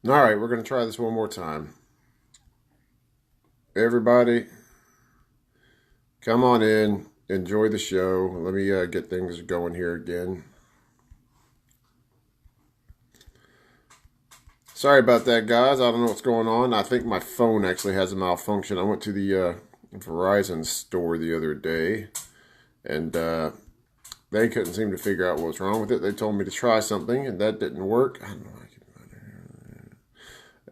All right, we're going to try this one more time. Everybody, come on in. Enjoy the show. Let me get things going here again. Sorry about that, guys. I don't know what's going on. I think my phone actually has a malfunction. I went to the Verizon store the other day, and they couldn't seem to figure out what was wrong with it. They told me to try something, and that didn't work. I don't know.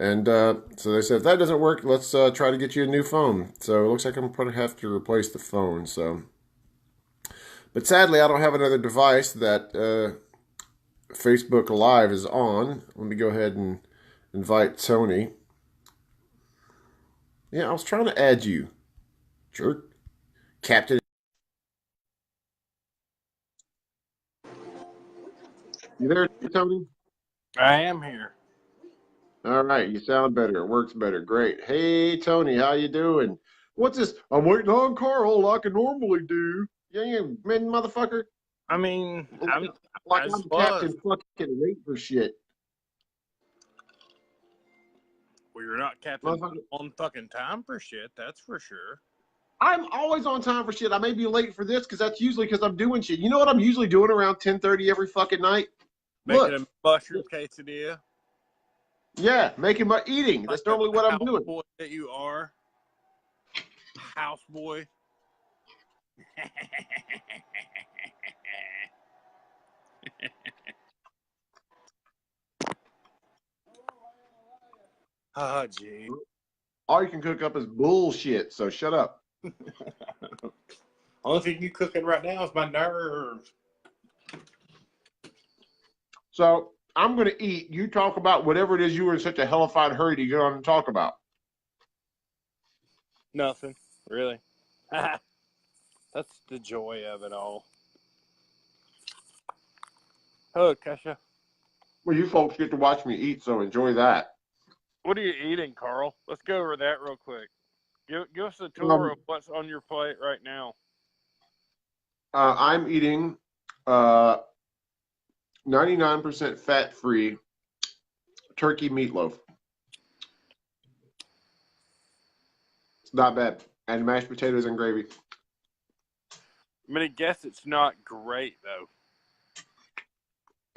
And so they said, if that doesn't work, let's try to get you a new phone. So it looks like I'm going to have to replace the phone. So, but sadly, I don't have another device that Facebook Live is on. Let me go ahead and invite Tony. Yeah, I was trying to add you, jerk, Captain. You there, Tony? I am here. All right, you sound better. It works better. Great. Hey, Tony, how you doing? What's this? I'm waiting on Carl like I normally do. Yeah, you man, motherfucker. I mean, Like I I'm just the was. captain fucking late for shit. Well, you're not captain Motherfucker. on fucking time for shit, that's for sure. I'm always on time for shit. I may be late for this because that's usually because I'm doing shit. You know what I'm usually doing around 10:30 every fucking night? Making Look. a mushroom quesadilla. Yeah, making my eating. Like That's the normally what I'm doing. houseboy that you are. Houseboy. Oh, gee. All you can cook up is bullshit, so shut up. Only thing you cooking right now is my nerves. So I'm going to eat. You talk about whatever it is you were in such a hellified hurry to get on and talk about. Nothing, really. That's the joy of it all. Hello, Kesha. Well, you folks get to watch me eat, so enjoy that. What are you eating, Carl? Let's go over that real quick. Give us a tour Um, of what's on your plate right now. I'm eating uh, 99% fat-free turkey meatloaf. It's not bad. And mashed potatoes and gravy. I'm gonna guess it's not great though.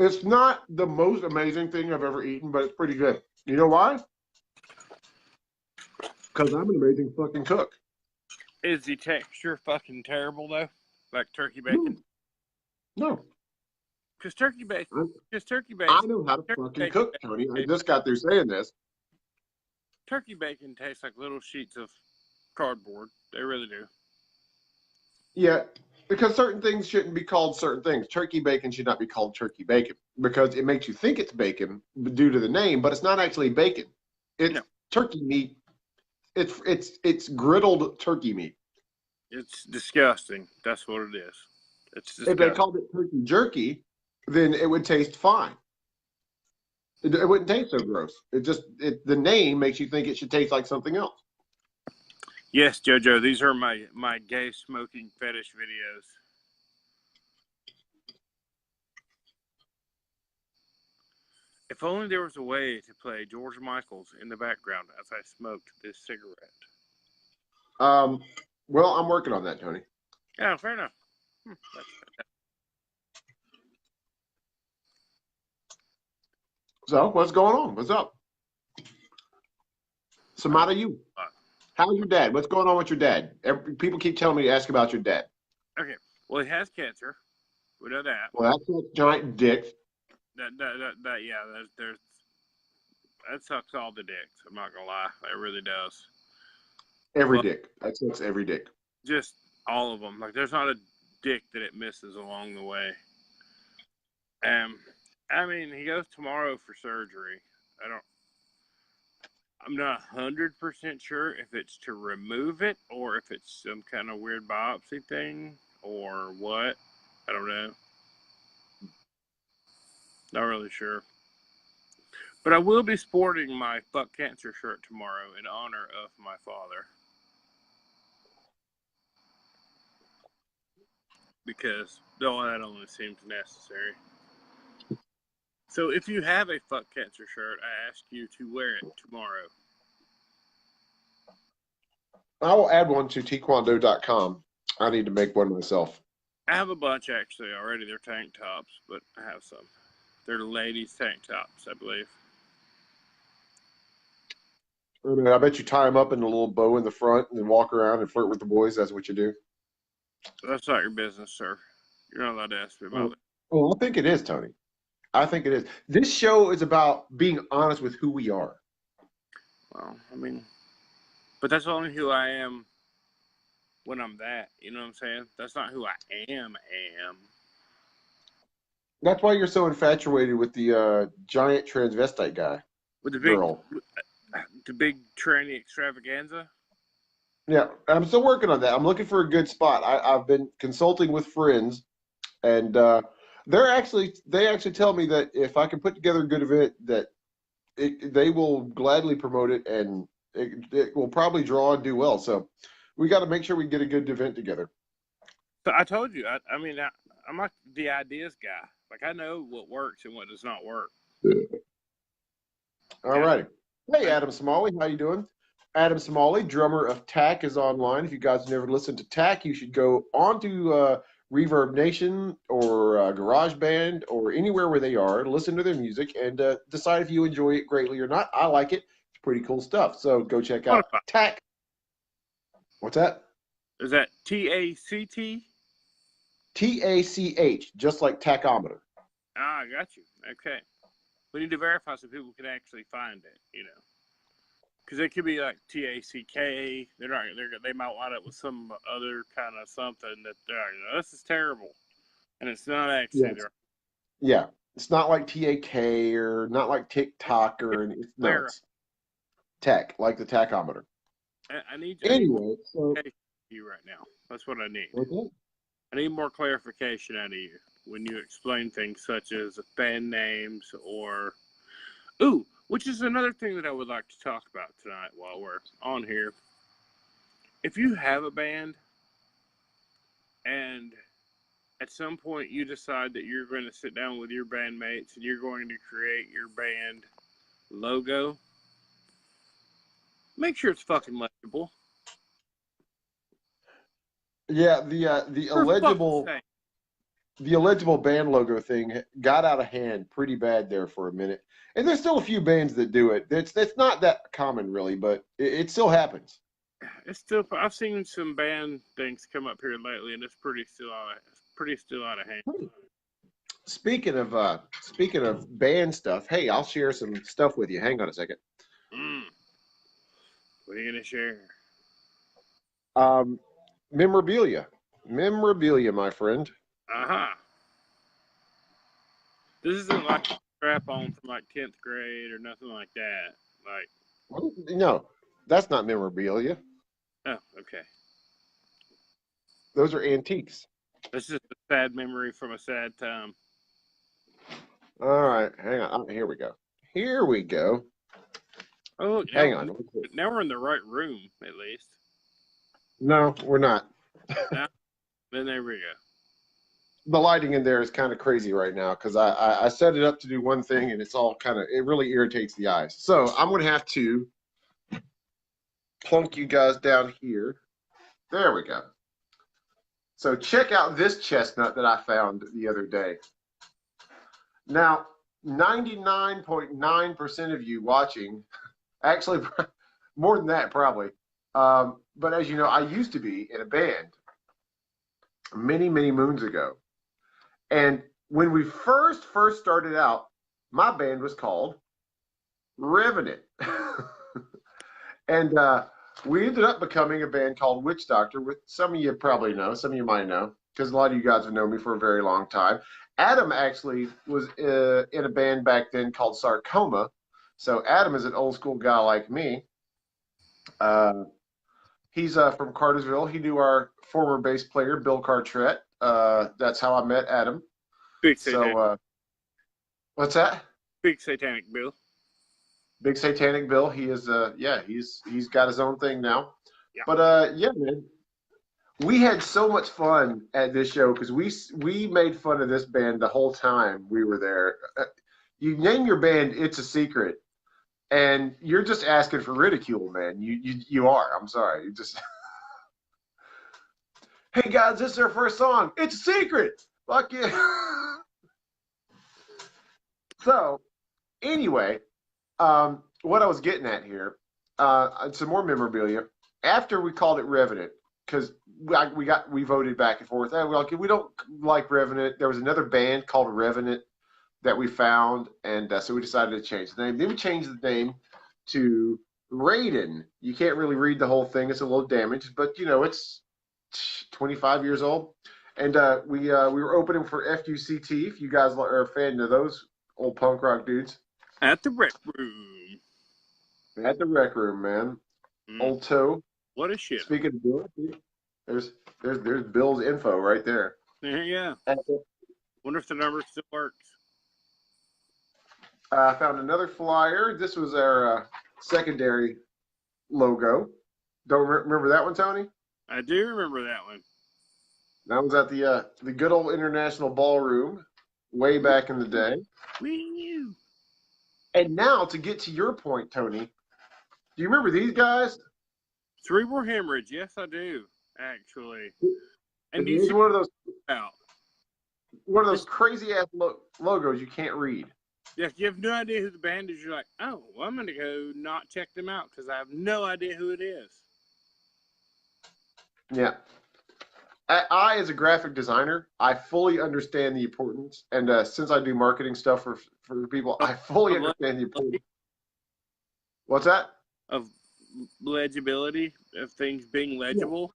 It's not the most amazing thing I've ever eaten, but it's pretty good. You know why? Because I'm an amazing fucking cook. Is the texture fucking terrible though? Like turkey No, bacon? no. Because turkey bacon, I, because turkey bacon, I know how to turkey fucking bacon, cook, Tony. I just got through saying this. turkey bacon tastes like little sheets of cardboard. They really do. Yeah, because certain things shouldn't be called certain things. Turkey bacon should not be called turkey bacon because it makes you think it's bacon due to the name, but it's not actually bacon. It's No, turkey meat. It's griddled turkey meat. it's disgusting. That's what it is. It's If they disgusting. called it turkey jerky, then it would taste fine. It wouldn't taste so gross. The name makes you think it should taste like something else. Yes, JoJo, these are my gay smoking fetish videos. If only there was a way to play George Michael's in the background as I smoked this cigarette. Um, well, I'm working on that, Tony. Yeah, fair enough. So what's going on? What's up? Samada, you. How's your dad? What's going on with your dad? People keep telling me to ask about your dad. Okay. Well, he has cancer. We know that. Well, that's a giant dick. Yeah. There's that sucks all the dicks. I'm not gonna lie. It really does. Every But dick. That sucks every dick. just all of them. Like there's not a dick that it misses along the way. Um, I mean, he goes tomorrow for surgery. I don't. I'm not 100% sure if it's to remove it or if it's some kind of weird biopsy thing or what. I don't know. Not really sure. But I will be sporting my Fuck Cancer shirt tomorrow in honor of my father. Because though that only seems necessary. So if you have a Fuck Cancer shirt, I ask you to wear it tomorrow. I will add one to taekwondo.com. I need to make one myself. I have a bunch actually already. They're tank tops, but I have some. They're ladies' tank tops, I believe. I bet you tie them up in a little bow in the front and then walk around and flirt with the boys. That's what you do. That's not your business, sir. You're not allowed to ask me about it. Well, I think it is, Tony. I think it is. This show is about being honest with who we are. Well, I mean, but that's only who I am when I'm that. You know what I'm saying? That's not who I am. That's why you're so infatuated with the giant transvestite guy. With girl. The big tranny extravaganza. Yeah, I'm still working on that. I'm looking for a good spot. I've been consulting with friends, and they actually tell me that if I can put together a good event, that they will gladly promote it, and it will probably draw and do well. So we got to make sure we get a good event together. So I told you, I'm like the ideas guy. Like I know what works and what does not work. All righty. Hey, Adam Smalley, how you doing? Adam Smalley, drummer of TAC, is online. If you guys never listened to TAC, you should go onto Reverb Nation or GarageBand or anywhere where they are, listen to their music, and decide if you enjoy it greatly or not. I like it. It's pretty cool stuff. So go check out TAC. What's that? Is that TACT? TACH, just like tachometer. Ah, I got you. Okay. We need to verify so people can actually find it, you know. Because it could be like TACK. They might wind up with some other kind of something that they're like, no, this is terrible. And it's not actually. Yeah. It's not like TAK or not like TikTok or no, it's tech, like the tachometer. I need you right now. That's what I need. Okay. I need more clarification out of you when you explain things such as band names or which is another thing that I would like to talk about tonight while we're on here. If you have a band and at some point you decide that you're going to sit down with your bandmates and you're going to create your band logo, make sure it's fucking legible. Yeah, the illegible band logo thing got out of hand pretty bad there for a minute, and there's still a few bands that do it. It's not that common really, but it still happens. I've seen some band things come up here lately, and it's pretty still out of hand. Speaking of band stuff, hey, I'll share some stuff with you. Hang on a second. What are you gonna share? Memorabilia, my friend. This isn't like a strap on from like 10th grade or nothing like that. Like, no, that's not memorabilia. Oh, okay. Those are antiques. This is a sad memory from a sad time. All right, hang on. Here we go. Oh, look, hang on. Now we're in the right room, at least. No, we're not. Then there we go. The lighting in there is kind of crazy right now because I set it up to do one thing and it's all it really irritates the eyes. So I'm going to have to plunk you guys down here. There we go. So check out this chestnut that I found the other day. Now, 99.9% of you watching, actually more than that probably, but as you know, I used to be in a band many, many moons ago. And when we first started out, my band was called Revenant. And we ended up becoming a band called Witch Doctor, which some of you probably know, some of you might know, because a lot of you guys have known me for a very long time. Adam actually was in a band back then called Sarcoma. So Adam is an old school guy like me. He's from Cartersville. He knew our former bass player, Bill Cartrett. That's how I met Adam. Big Satanic. So, what's that? Big Satanic Bill. Big Satanic Bill. He is, he's got his own thing now. Yeah. But yeah, man, we had so much fun at this show because we made fun of this band the whole time we were there. You name your band It's a Secret, and you're just asking for ridicule, man. You are. I'm sorry. You just hey guys, this is our first song. It's a secret. Fuck yeah. So anyway, what I was getting at here, some more memorabilia. After we called it Revenant, because we voted back and forth. We don't like Revenant. There was another band called Revenant that we found, and so we decided to change the name. Then we changed the name to Raiden. You can't really read the whole thing; it's a little damaged, but it's 25 years old. And we were opening for FUCT. If you guys are a fan of those old punk rock dudes, At the Rec Room. at the Rec Room, man. Old Toe. What a shit. Speaking of Bill, there's Bill's info right there. Yeah. Wonder if the number still works. I found another flyer. This was our secondary logo. Don't remember that one, Tony? I do remember that one. That was at the good old International Ballroom way back in the day. Wee. And now to get to your point, Tony, do you remember these guys? Cerebral Hemorrhage. Yes, I do, actually. And He's one of those out. crazy ass logos you can't read. Yeah, if you have no idea who the band is, you're like, oh, well, I'm going to go not check them out because I have no idea who it is. Yeah. I, as a graphic designer, I fully understand the importance. And since I do marketing stuff for people, I fully understand the importance. What's that? Of legibility, of things being legible.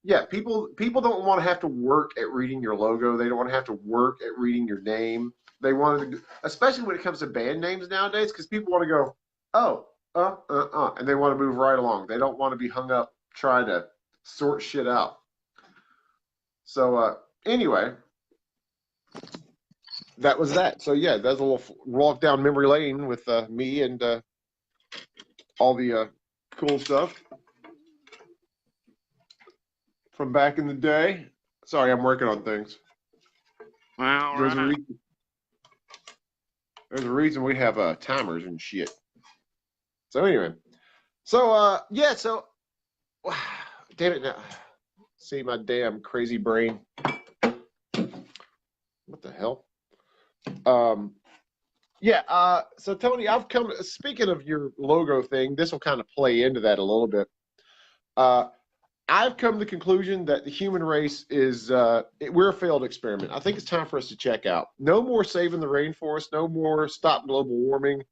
Yeah, people don't want to have to work at reading your logo. They don't want to have to work at reading your name. They want to, especially when it comes to band names nowadays, because people want to go, and they want to move right along. They don't want to be hung up trying to sort shit out. So anyway, that was that. So yeah, that's a little walk down memory lane with me and all the cool stuff from back in the day. Sorry, I'm working on things. Wow, there's a reason we have timers and shit. So anyway, so damn it now. See my damn crazy brain. What the hell? So Tony, I've come, speaking of your logo thing, this will kind of play into that a little bit. I've come to the conclusion that the human race is, we're a failed experiment. I think it's time for us to check out. No more saving the rainforest, no more stop global warming,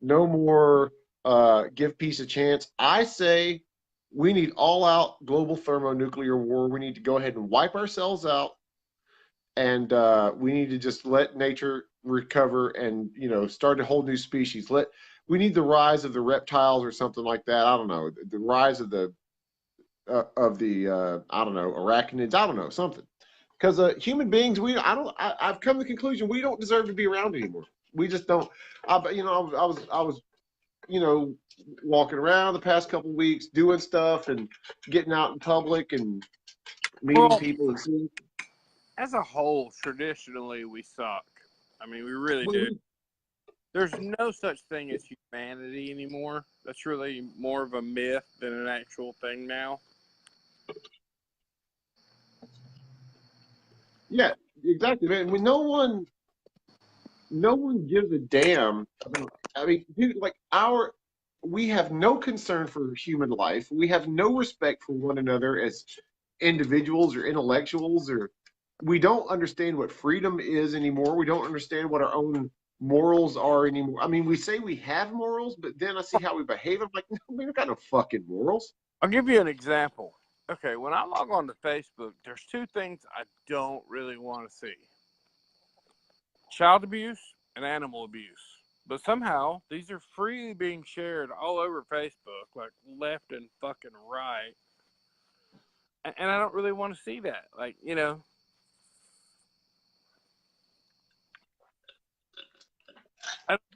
no more give peace a chance. I say we need all-out global thermonuclear war. We need to go ahead and wipe ourselves out, and we need to just let nature recover and start a whole new species. We need the rise of the reptiles or something like that. I don't know, the rise of the I don't know, arachnids. I don't know, something. Because human beings, I've come to the conclusion we don't deserve to be around anymore. We just don't. I was walking around the past couple of weeks doing stuff and getting out in public and meeting people and seeing. As a whole, traditionally, we suck. I mean, we really do. There's no such thing as humanity anymore. That's really more of a myth than an actual thing now. Yeah, exactly, man. When no one gives a damn. I mean, dude, we have no concern for human life. We have no respect for one another as individuals or intellectuals, or we don't understand what freedom is anymore. We don't understand what our own morals are anymore. I mean, we say we have morals, but then I see how we behave. I'm like, no, we don't got no fucking morals. I'll give you an example. Okay, when I log on to Facebook, there's two things I don't really want to see. Child abuse and animal abuse. But somehow, these are freely being shared all over Facebook, like left and fucking right. And I don't really want to see that. Like,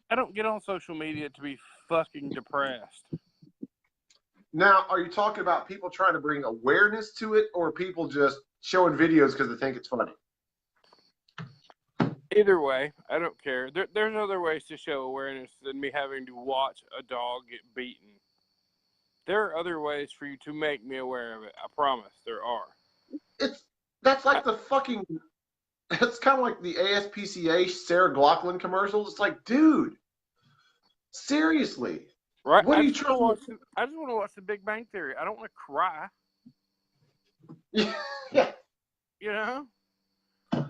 I don't get on social media to be fucking depressed. Now, are you talking about people trying to bring awareness to it, or people just showing videos because they think it's funny? Either way, I don't care. There's other ways to show awareness than me having to watch a dog get beaten. There are other ways for you to make me aware of it. I promise there are. That's like the fucking. It's kind of like the ASPCA Sarah Glockman commercials. It's like, dude, seriously, right? What are you trying to? I just want to watch The Big Bang Theory. I don't want to cry. Yeah. You know,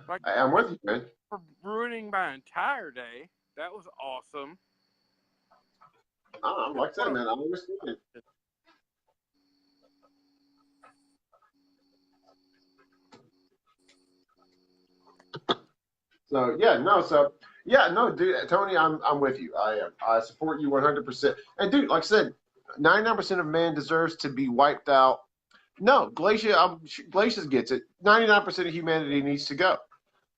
like I'm with you, man. For ruining my entire day. That was awesome. I'm like that, man. I'm understanding it. So dude, Tony, I'm with you. I support you 100%. And dude, like I said, 99% of man deserves to be wiped out. No, Glacius gets it. 99% of humanity needs to go.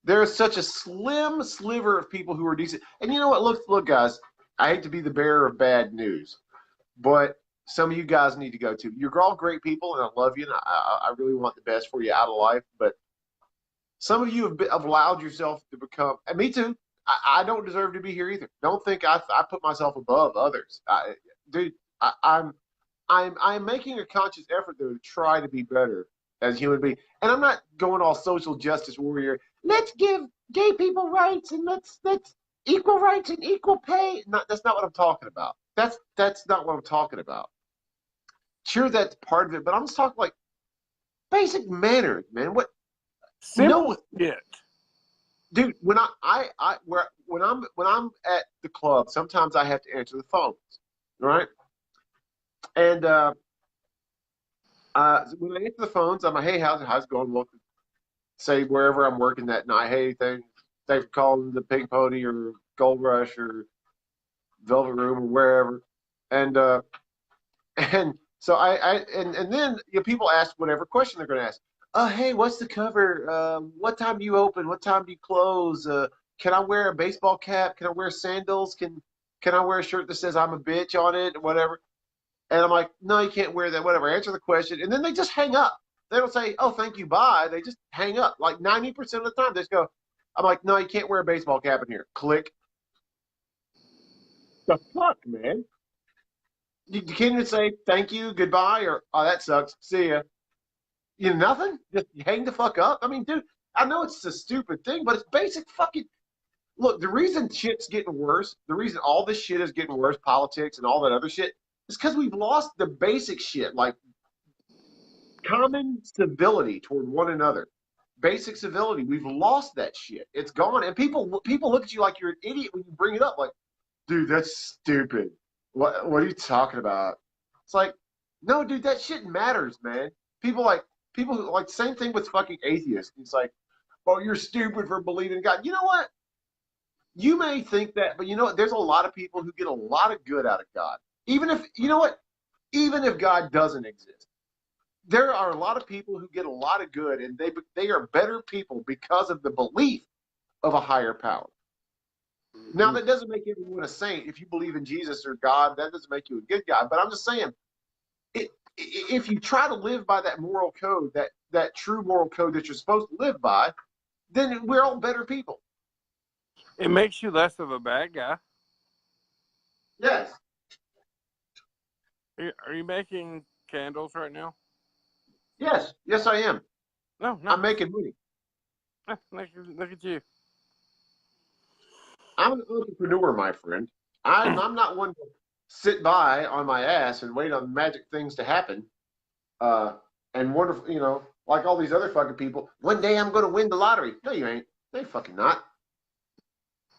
There is such a slim sliver of people who are decent. And you know what? Look, guys. I hate to be the bearer of bad news, but some of you guys need to go too. You're all great people, and I love you, and I really want the best for you out of life. But some of you have allowed yourself to become, and me too. I don't deserve to be here either. Don't think I put myself above others, dude. I'm making a conscious effort to try to be better as a human being, and I'm not going all social justice warrior. Let's give gay people rights and let's equal rights and equal pay. That's not what I'm talking about. That's not what I'm talking about. Sure, that's part of it, but I'm just talking like basic manners, man. What? Simple shit. Dude, when I'm at the club, sometimes I have to answer the phones, right? And when I answer the phones, I'm like, hey, how's it going? Look, say wherever I'm working that night, hey, thanks for calling the Pink Pony or Gold Rush or Velvet Room or wherever. And so and then people ask whatever question they're going to ask. Hey, what's the cover? What time do you open? What time do you close? Can I wear a baseball cap? Can I wear sandals? Can I wear a shirt that says I'm a bitch on it? Whatever. And I'm like, no, you can't wear that. Whatever. Answer the question, and then they just hang up. They don't say, oh, thank you, bye. They just hang up. Like 90% of the time, they just go. I'm like, no, you can't wear a baseball cap in here. Click. The fuck, man. You can't even say thank you, goodbye, or oh, that sucks. See ya. Nothing? Just hang the fuck up? I mean, dude, I know it's a stupid thing, but it's basic fucking. Look, the reason shit's getting worse, the reason all this shit is getting worse, politics and all that other shit, is because we've lost the basic shit, like common civility toward one another. Basic civility. We've lost that shit. It's gone. And people look at you like you're an idiot when you bring it up. Like, dude, that's stupid. What are you talking about? It's like, no, dude, that shit matters, man. People who like same thing with fucking atheists. It's like, oh, you're stupid for believing in God. You know what? You may think that, but you know what? There's a lot of people who get a lot of good out of God. Even if God doesn't exist, there are a lot of people who get a lot of good, and they are better people because of the belief of a higher power. Now, that doesn't make everyone a saint. If you believe in Jesus or God, that doesn't make you a good guy. But I'm just saying, if you try to live by that moral code, that true moral code that you're supposed to live by, then we're all better people. It makes you less of a bad guy. Yes. Are you making candles right now? Yes, I am. No. I'm making money. Look at you. I'm an entrepreneur, my friend. I'm not one to sit by on my ass and wait on magic things to happen. And wonderful, like all these other fucking people. One day I'm going to win the lottery. No, you ain't. No, fucking not.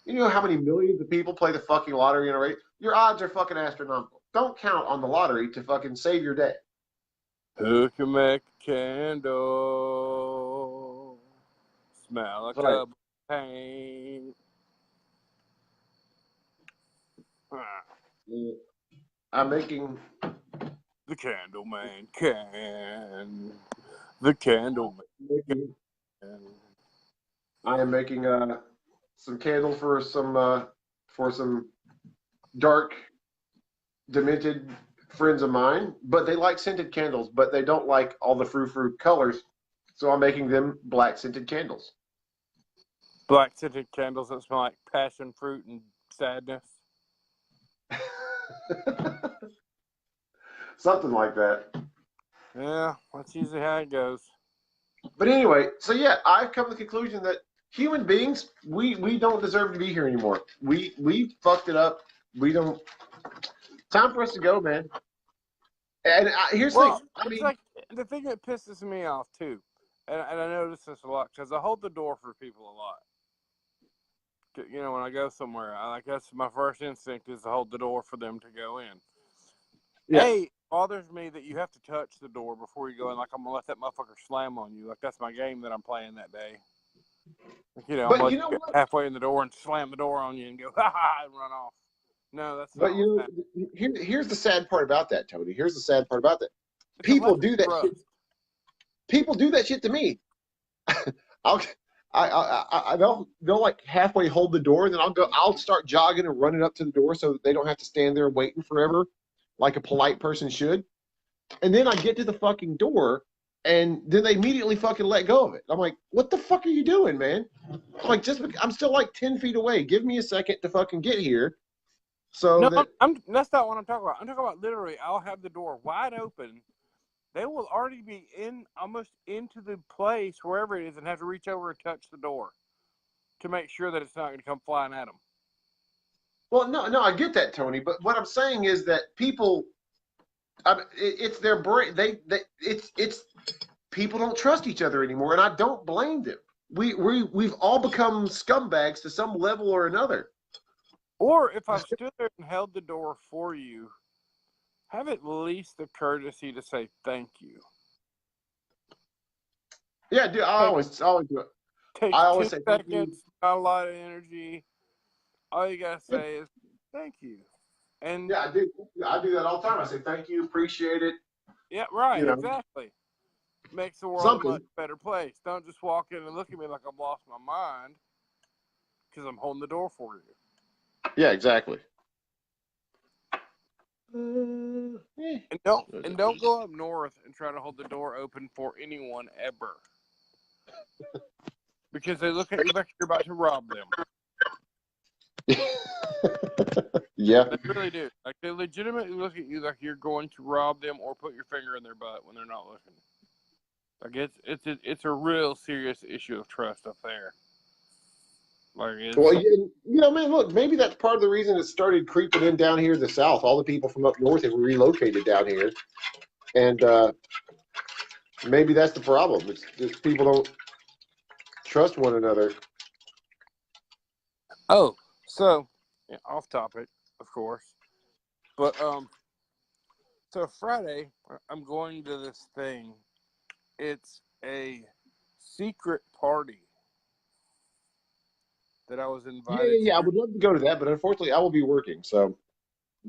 You know how many millions of people play the fucking lottery in a race? Your odds are fucking astronomical. Don't count on the lottery to fucking save your day. Who can make a candle smell like a paint? I'm making the candle man can. The candle man can. I am making some candles for some dark, demented friends of mine, but they like scented candles, but they don't like all the frou-frou colors, so I'm making them black scented candles. black scented candles that smell like passion fruit and sadness. Something like that. Yeah, that's usually how it goes. But anyway, so yeah, I've come to the conclusion that human beings, we don't deserve to be here anymore. We fucked it up. We don't. Time for us to go, man. And here's the thing. I It's mean, like the thing that pisses me off too, and I notice this a lot because I hold the door for people a lot. You know, when I go somewhere, I guess my first instinct is to hold the door for them to go in. yeah. Hey, it bothers me that you have to touch the door before you go in. Like I'm gonna let that motherfucker slam on you. Like that's my game that I'm playing that day. Like, you know, I'm But gonna you know get what? halfway in the door and slam the door on you and go ha ha and run off. No, that's But not what's you happening. know, here's the sad part about that, Tony. Here's the sad part about that. It's a lack People of do that shit. trust. People do that shit to me. I'll they'll like halfway hold the door, and then I'll start jogging and running up to the door so that they don't have to stand there waiting forever, like a polite person should. And then I get to the fucking door, and then they immediately fucking let go of it. I'm like, what the fuck are you doing, man? I'm like, I'm still like 10 feet away. Give me a second to fucking get here. So No, that that's not what I'm talking about. I'm talking about literally, I'll have the door wide open. They will already be almost into the place, wherever it is, and have to reach over and touch the door to make sure that it's not going to come flying at them. well, no, I get that, Tony. But what I'm saying is that people, it's their brain. It's people don't trust each other anymore, and I don't blame them. We've all become scumbags to some level or another. Or if I've stood there and held the door for you, have at least the courtesy to say thank you. Yeah, dude, I always do it. Takes I always 2 say thank you. seconds, not a lot of energy. All you gotta say is thank you. And Yeah, I do. I do that all the time. I say thank you, appreciate it. yeah, right, You know, exactly. Makes the world a something. much better place. Don't just walk in and look at me like I've lost my mind because I'm holding the door for you. Yeah, exactly. And don't go up north and try to hold the door open for anyone ever. Because they look at you like you're about to rob them. Yeah. They really do. Like they legitimately look at you like you're going to rob them or put your finger in their butt when they're not looking. Like it's a real serious issue of trust up there. Like Well, man, look, maybe that's part of the reason it started creeping in down here in the South. All the people from up north have relocated down here, and maybe that's the problem. It's just people don't trust one another. Oh, so yeah, off topic, of course, but so Friday I'm going to this thing. It's a secret party that I was invited Yeah. I to. would love to go to that, but unfortunately, I will be working. So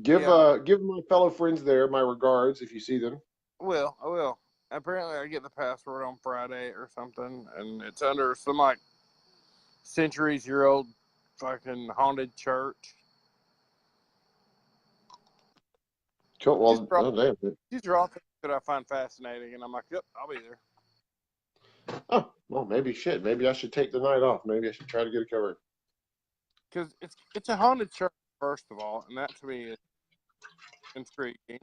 give Yeah, give my fellow friends there my regards if you see them. I will. Apparently, I get the password on Friday or something, and it's under some like centuries-year-old fucking haunted church. Cool. Well, oh, damn. These are all things that I find fascinating, and I'm like, yep, I'll be there. Oh, well, maybe shit. Maybe I should take the night off. Maybe I should try to get it covered. Because it's a haunted church, first of all, and that to me is intriguing.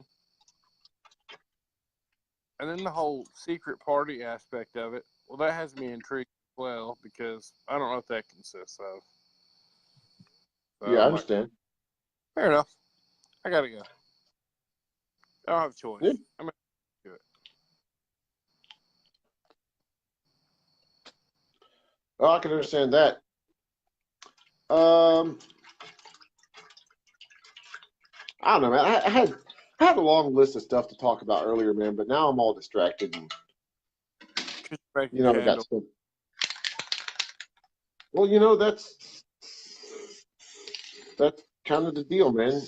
And then the whole secret party aspect of it, well, that has me intrigued as well, because I don't know what that consists of. So Yeah, I I'm like, understand. fair enough. I gotta go. I don't have a choice. Yeah. I'm gonna do it. Oh, I can understand that. Um, I don't know, man. I had a long list of stuff to talk about earlier, man, but now I'm all distracted. And, Because you're making I got candles. stuff. Well, that's kind of the deal, man.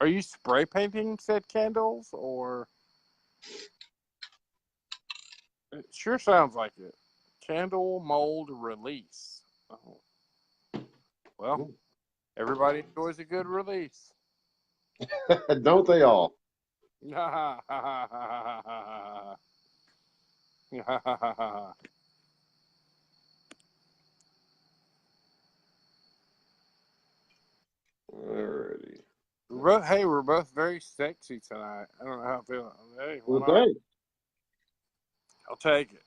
Are you spray painting said candles, or it sure sounds like it? Candle mold release. Oh. Well, everybody enjoys a good release. Don't they all? Alrighty. We're both very sexy tonight. I don't know how I feel. Hey, why Well, not? thanks. I'll take it.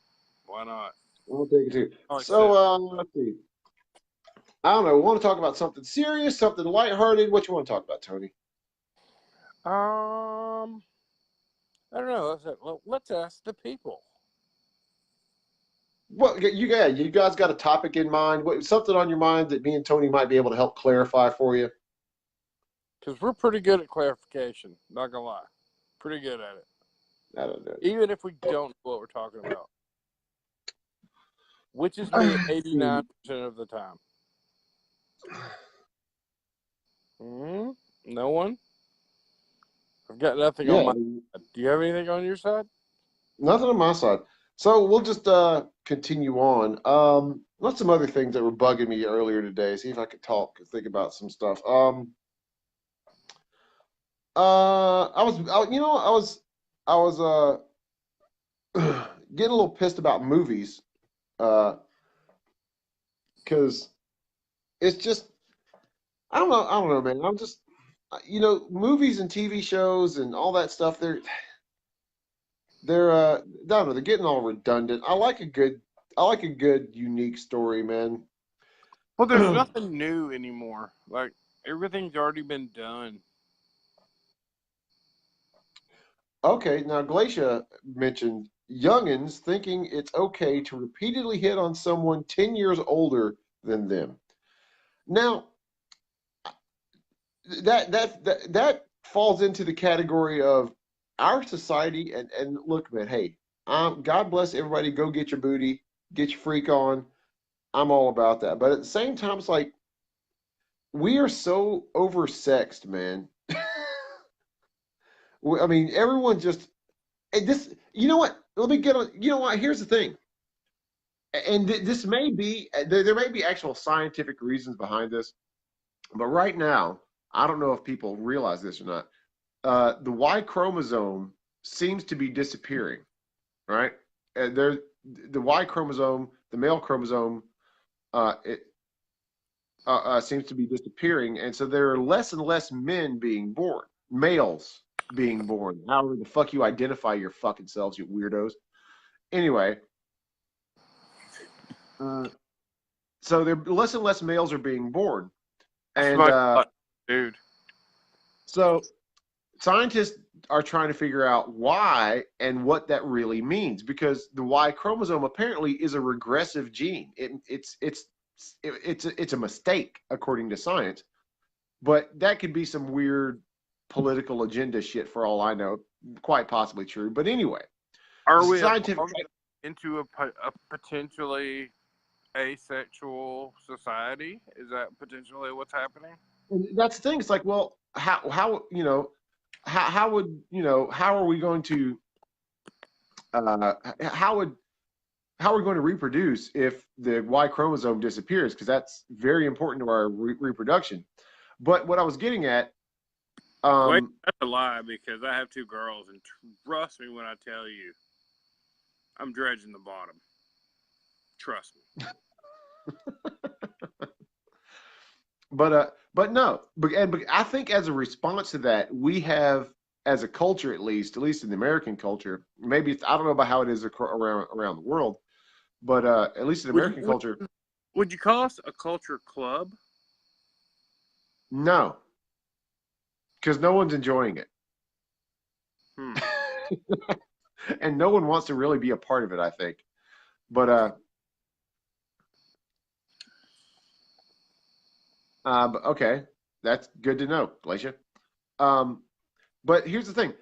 Why not? I'll take it too. I'll So, accept. let's see. I don't know. We want to talk about something serious, something lighthearted. What you want to talk about, Tony? I don't know. Let's ask the people. Well, you guys got a topic in mind? What something on your mind that me and Tony might be able to help clarify for you? Because we're pretty good at clarification. Not gonna lie, pretty good at it. I don't know. Even if we don't know what we're talking about, which is me Let's see. 89% of the time. No one. I've got nothing on Yeah, my side. Do you have anything on your side? nothing on my side. So we'll just continue on. What's some other things that were bugging me earlier today? See if I could talk and think about some stuff. I was getting a little pissed about movies, because it's just I don't know, man. I'm just movies and TV shows and all that stuff. I don't know, they're getting all redundant. I like a good unique story, man. Well, there's nothing new anymore. Like everything's already been done. Okay, now Glacia mentioned youngins thinking it's okay to repeatedly hit on someone 10 years older than them. Now, that falls into the category of our society. And look, man, hey, God bless everybody. Go get your booty, get your freak on. I'm all about that. But at the same time, it's like we are so oversexed, man. I mean, everyone just this. You know what? Let me get on. You know what? Here's the thing. And this may be there may be actual scientific reasons behind this, but right now, I don't know if people realize this or not. The Y chromosome seems to be disappearing, right? There, the Y chromosome, the male chromosome, it seems to be disappearing, and so there are less and less men being born, males being born. However the fuck you identify your fucking selves, you weirdos. Anyway, uh, so there less and less males are being born, That's and my dude. so scientists are trying to figure out why and what that really means, because the Y chromosome apparently is a regressive gene. It's a mistake according to science, but that could be some weird political agenda shit for all I know. Quite possibly true, but anyway, Are the we scientific into a potentially asexual society? Is that potentially what's happening? that's the thing. It's like, well, how would how are we going to how would how are we going to reproduce if the Y chromosome disappears? Because that's very important to our reproduction. But what I was getting at, Wait, that's a lie because I have two girls, and trust me when I tell you, I'm dredging the bottom. Trust me. but no, but I think as a response to that, we have, as a culture, at least in the American culture, maybe I don't know about how it is around the world, but at least in American culture, would you call us a culture club? no, because no one's enjoying it. And no one wants to really be a part of it, I think. But okay, that's good to know, Glacia. But here's the thing,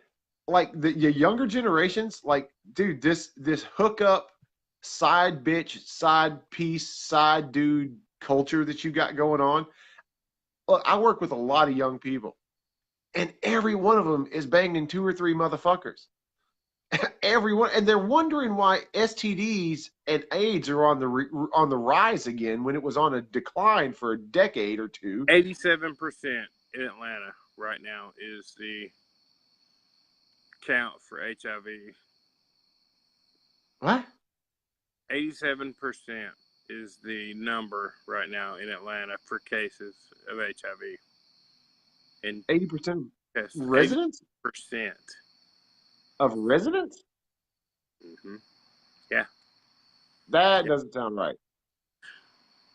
like the younger generations, like, dude, this hookup, side bitch, side piece, side dude culture that you got going on. Look, I work with a lot of young people, and every one of them is banging two or three motherfuckers. Everyone, and they're wondering why STDs and AIDS are on the rise again when it was on a decline for a decade or two. 87% in Atlanta right now is the count for HIV. What? 87% is the number right now in Atlanta for cases of HIV. And 80% yes, residents 80%. of residents? Mm-hmm. Yeah. That Yeah. doesn't sound right.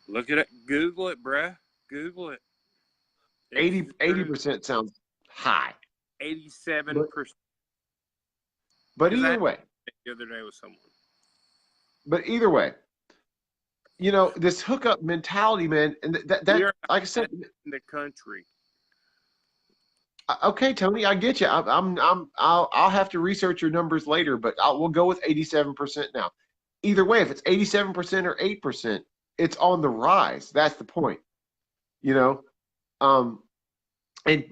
Look at it. Google it, bruh. Google it. It's 80% sounds high. 87%. But Because I either had way, the other day with someone. but either way, this hookup mentality, man, and We are like I said, in the country. okay, Tony, I get you. I'll have to research your numbers later, but we'll go with 87% now. Either way, if it's 87% or 8%, it's on the rise. That's the point, you know. And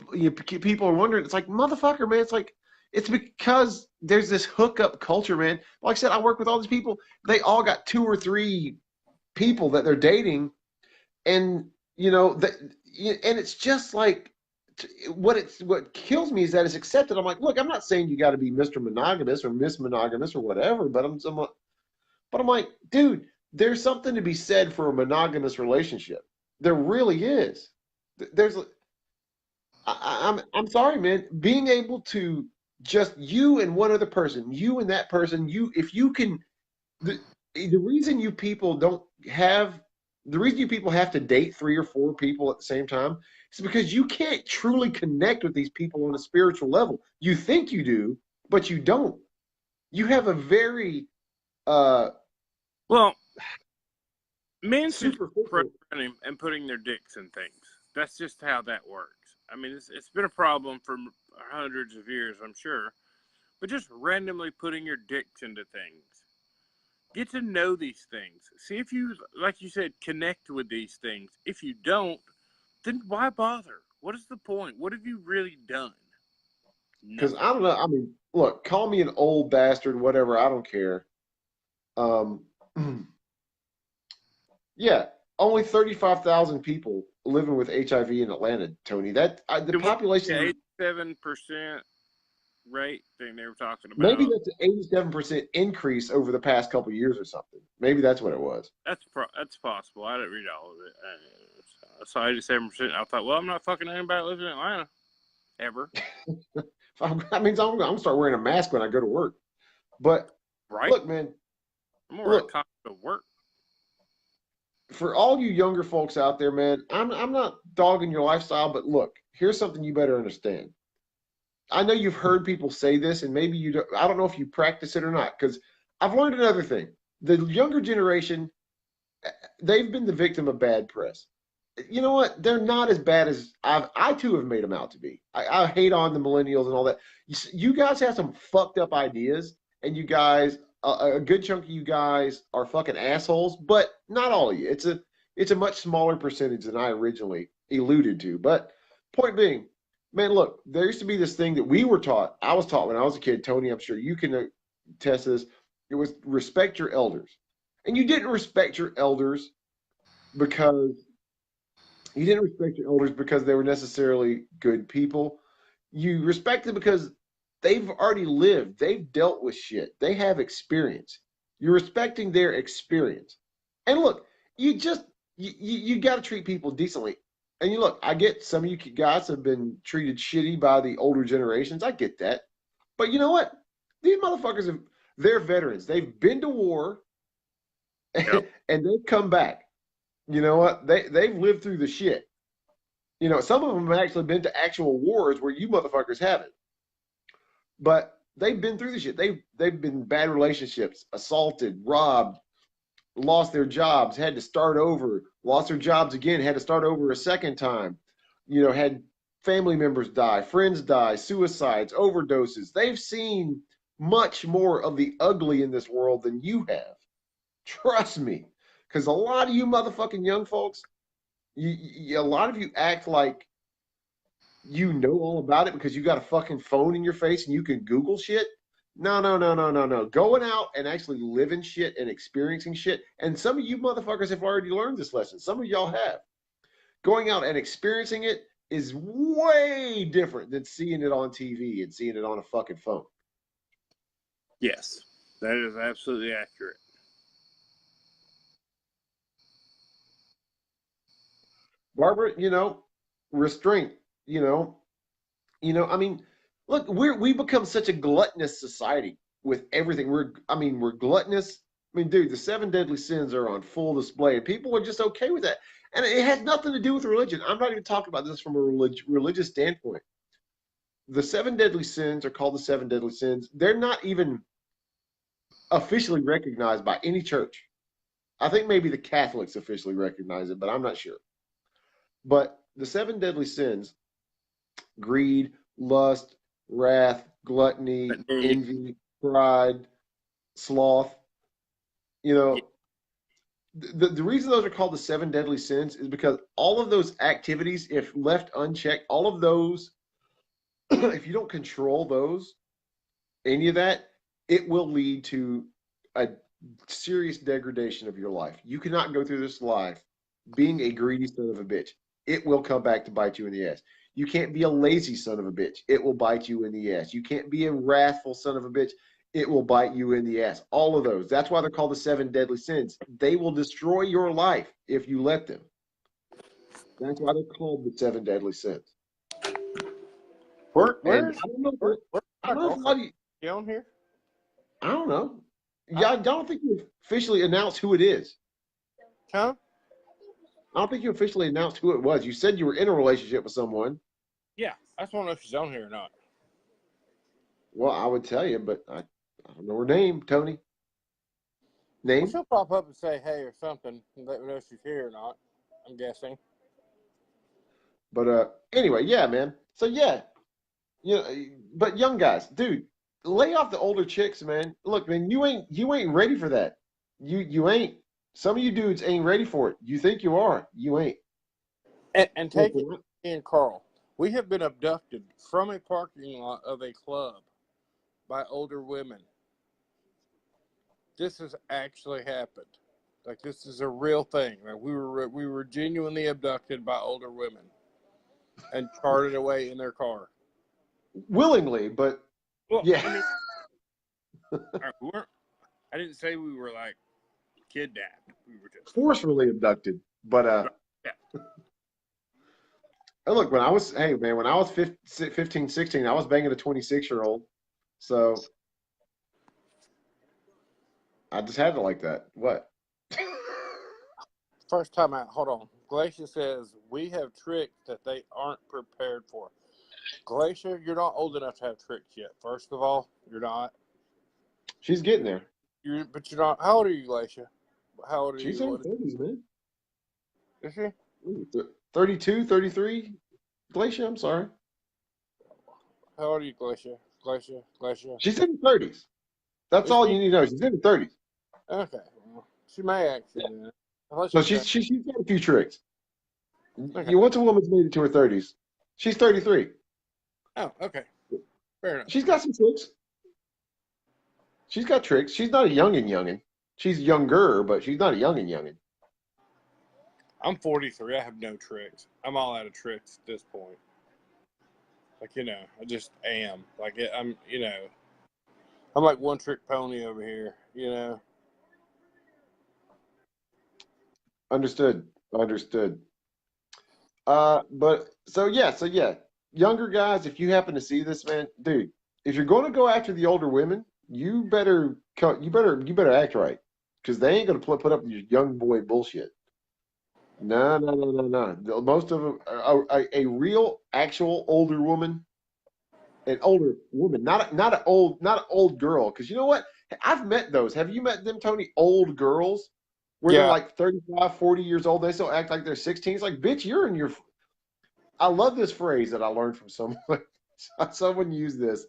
people are wondering. It's like, motherfucker, man. It's like, it's because there's this hookup culture, man. Like I said, I work with all these people. They all got 2 or 3 people that they're dating, and and it's just like, what kills me is that it's accepted. I'm like, look, I'm not saying you got to be Mr. Monogamous or Miss Monogamous or whatever, but I'm like, dude, there's something to be said for a monogamous relationship. There really is. There's I'm sorry, man. Being able to just you and one other person, you and that person, if you can, the reason you people don't have the reason you people have to date 3 or 4 people at the same time is because you can't truly connect with these people on a spiritual level. You think you do, but you don't. You have a very Well, men should superficial. running and putting their dicks in things. That's just how that works. I mean, it's been a problem for hundreds of years, I'm sure. But just randomly putting your dicks into things. Get to know these things. See if you, like you said, connect with these things. If you don't, then why bother? What is the point? What have you really done? Because I don't know. I mean, look, call me an old bastard, whatever. I don't care. Um, yeah, only 35,000 people living with HIV in Atlanta, Tony. The population, 87% rate thing they were talking maybe about. that's an 87% increase over the past couple of years or something. Maybe that's what it was. That's possible. I didn't read all of it. I saw 87%. I thought, well, I'm not fucking anybody that lives in Atlanta ever. That means I'm going to start wearing a mask when I go to work. But Right? look, man, I'm more a cop to work. For all you younger folks out there, man, I'm not dogging your lifestyle, but look, here's something you better understand. I know you've heard people say this, and maybe you don't. I don't know if you practice it or not, because I've learned another thing. The younger generation, they've been the victim of bad press. You know what? They're not as bad as I too have made them out to be. I hate on the millennials and all that. You guys have some fucked up ideas, and you guys, a good chunk of you guys are fucking assholes, but not all of you. It's a much smaller percentage than I originally alluded to. But point being, man, look, there used to be this thing that we were taught. I was taught when I was a kid. Tony, I'm sure you can attest this. It was respect your elders, and you didn't respect your elders because you didn't respect your elders because they were necessarily good people. You respect them because they've already lived, they've dealt with shit, they have experience. You're respecting their experience. And look, you got to treat people decently. And you look, I get some of you guys have been treated shitty by the older generations. I get that. But you know what? These motherfuckers they're veterans. They've been to war Yep. and they've come back. You know what? They've lived through the shit. Some of them have actually been to actual wars where you motherfuckers haven't. But they've been through the shit. They've been bad relationships, assaulted, robbed, lost their jobs, had to start over, lost their jobs again, had to start over a second time. Had family members die, friends die, suicides, overdoses. They've seen much more of the ugly in this world than you have. Trust me. Because a lot of you motherfucking young folks, a lot of you act like you know all about it because you got a fucking phone in your face and you can Google shit. No, no, no, no, no, no. Going out and actually living shit and experiencing shit. And some of you motherfuckers have already learned this lesson. Some of y'all have. Going out and experiencing it is way different than seeing it on TV and seeing it on a fucking phone. Yes, that is absolutely accurate. Barbara, restraint, I mean, look, we become such a gluttonous society with everything. We're gluttonous. I mean, dude, the seven deadly sins are on full display, and people are just okay with that. And it has nothing to do with religion. I'm not even talking about this from a religious standpoint. The seven deadly sins are called the seven deadly sins. They're not even officially recognized by any church. I think maybe the Catholics officially recognize it, but I'm not sure. But the seven deadly sins: greed, lust, wrath, gluttony, envy, pride, sloth. You know, the reason those are called the seven deadly sins is because all of those activities, if left unchecked, all of those, if you don't control those, any of that, it will lead to a serious degradation of your life. You cannot go through this life being a greedy son of a bitch. It will come back to bite you in the ass. You can't be a lazy son of a bitch. It will bite you in the ass. You can't be a wrathful son of a bitch. It will bite you in the ass. All of those. That's why they're called the seven deadly sins. They will destroy your life if you let them. That's why they're called the seven deadly sins. Where's I don't know. I my don't know if girlfriend? You on here? I don't know. Yeah, I don't think you officially announced who it is. Huh? I don't think you officially announced who it was. You said you were in a relationship with someone. Yeah, I just want to know if she's on here or not. Well, I would tell you, but I don't know her name, Tony. Well, Name? she'll pop up and say hey or something and let me know if she's here or not, I'm guessing. But anyway, yeah, man. So yeah, but young guys, dude, lay off the older chicks, man. Look, man, you ain't ready for that. You ain't. Some of you dudes ain't ready for it. You think you are. You ain't. And Look, take it in, Carl. We have been abducted from a parking lot of a club by older women. This has actually happened. Like, this is a real thing. Like, we were genuinely abducted by older women and carted away in their car. willingly, but Well, yeah, I mean, I didn't say we were like kidnapped. We were just forcefully abducted. But yeah. look, hey man, when I was 15, 16, I was banging a 26-year-old. So I just had it like that. What? First time out. Hold on. Glacier says we have tricks that they aren't prepared for. Glacier, you're not old enough to have tricks yet. First of all, you're not. She's getting there. But you're not. How old are you, Glacier? How old are She's you? in her 30s, man. Is she? 32, 33. Glacier, I'm sorry. How old are you, Glacier? Glacier. She's in her 30s. That's all you need to know. She's in her 30s. Okay. Well, she may actually. So she's got a few tricks. Okay. Once a woman's made it to her 30s, she's 33. Oh, okay. Fair enough. She's got some tricks. She's got tricks. She's not a youngin'. She's younger, but she's not a youngin'. I'm 43. I have no tricks. I'm all out of tricks at this point. Like, I just am. Like, I'm like one trick pony over here, Understood. But so yeah. Younger guys, if you happen to see this, man, dude, if you're going to go after the older women, you better act right, because they ain't going to put up your young boy bullshit. No. Most of them, a real, actual older woman, not an old girl. Because you know what? I've met those. Have you met them, Tony? Old girls, where they're like 35, 40 years old. They still act like they're 16. It's like, bitch, you're in your. I love this phrase that I learned from someone. Someone used this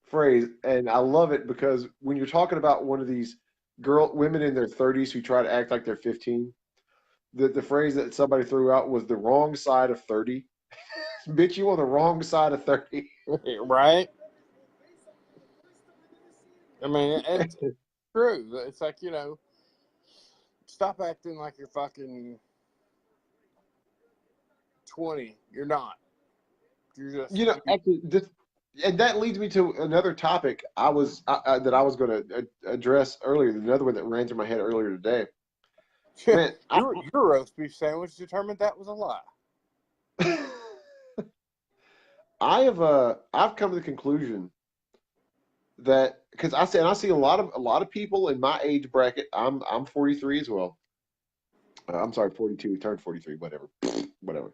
phrase, and I love it because when you're talking about one of these women in their 30s who try to act like they're 15, the phrase that somebody threw out was the wrong side of 30. Bitch, you on the wrong side of 30. Right? I mean, it's true. It's like, stop acting like you're fucking 20. You're not. You're just. Actually, and that leads me to another topic that I was going to address earlier. Another one that ran through my head earlier today. Man, your roast beef sandwich determined that was a lie. I've come to the conclusion that because I see a lot of people in my age bracket. I'm 43 as well. I'm sorry, 42. Turned 43. Whatever, whatever.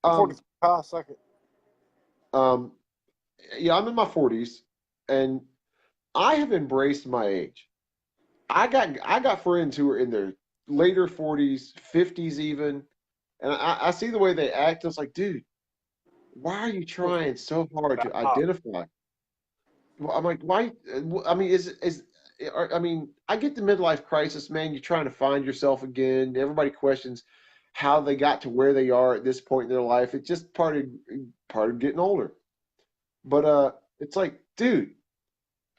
I'm Um, 45. I suck it. um, yeah, I'm in my 40s, and I have embraced my age. I got friends who are in their later 40s, 50s even, and I see the way they act. It's like, dude, why are you trying so hard to identify? Well, I'm like, why? I mean, I mean, I get the midlife crisis, man. You're trying to find yourself again. Everybody questions how they got to where they are at this point in their life. It's just part of getting older. But it's like, dude,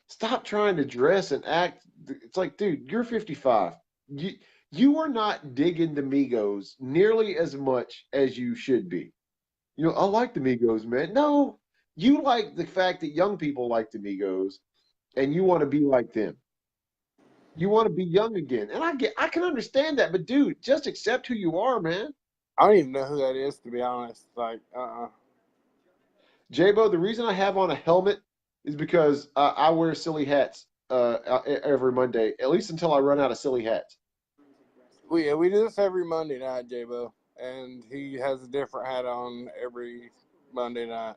stop trying to dress and act. It's like, dude, you're 55. You you are not digging the Migos nearly as much as you should be. You know, I like the Migos, man. No, you like the fact that young people like the Migos, and you want to be like them. You want to be young again, and I can understand that. But dude, just accept who you are, man. I don't even know who that is, to be honest. Like, Jabo, the reason I have on a helmet is because I wear silly hats every Monday, at least until I run out of silly hats. we do this every Monday night, J-Bo. And he has a different hat on every Monday night.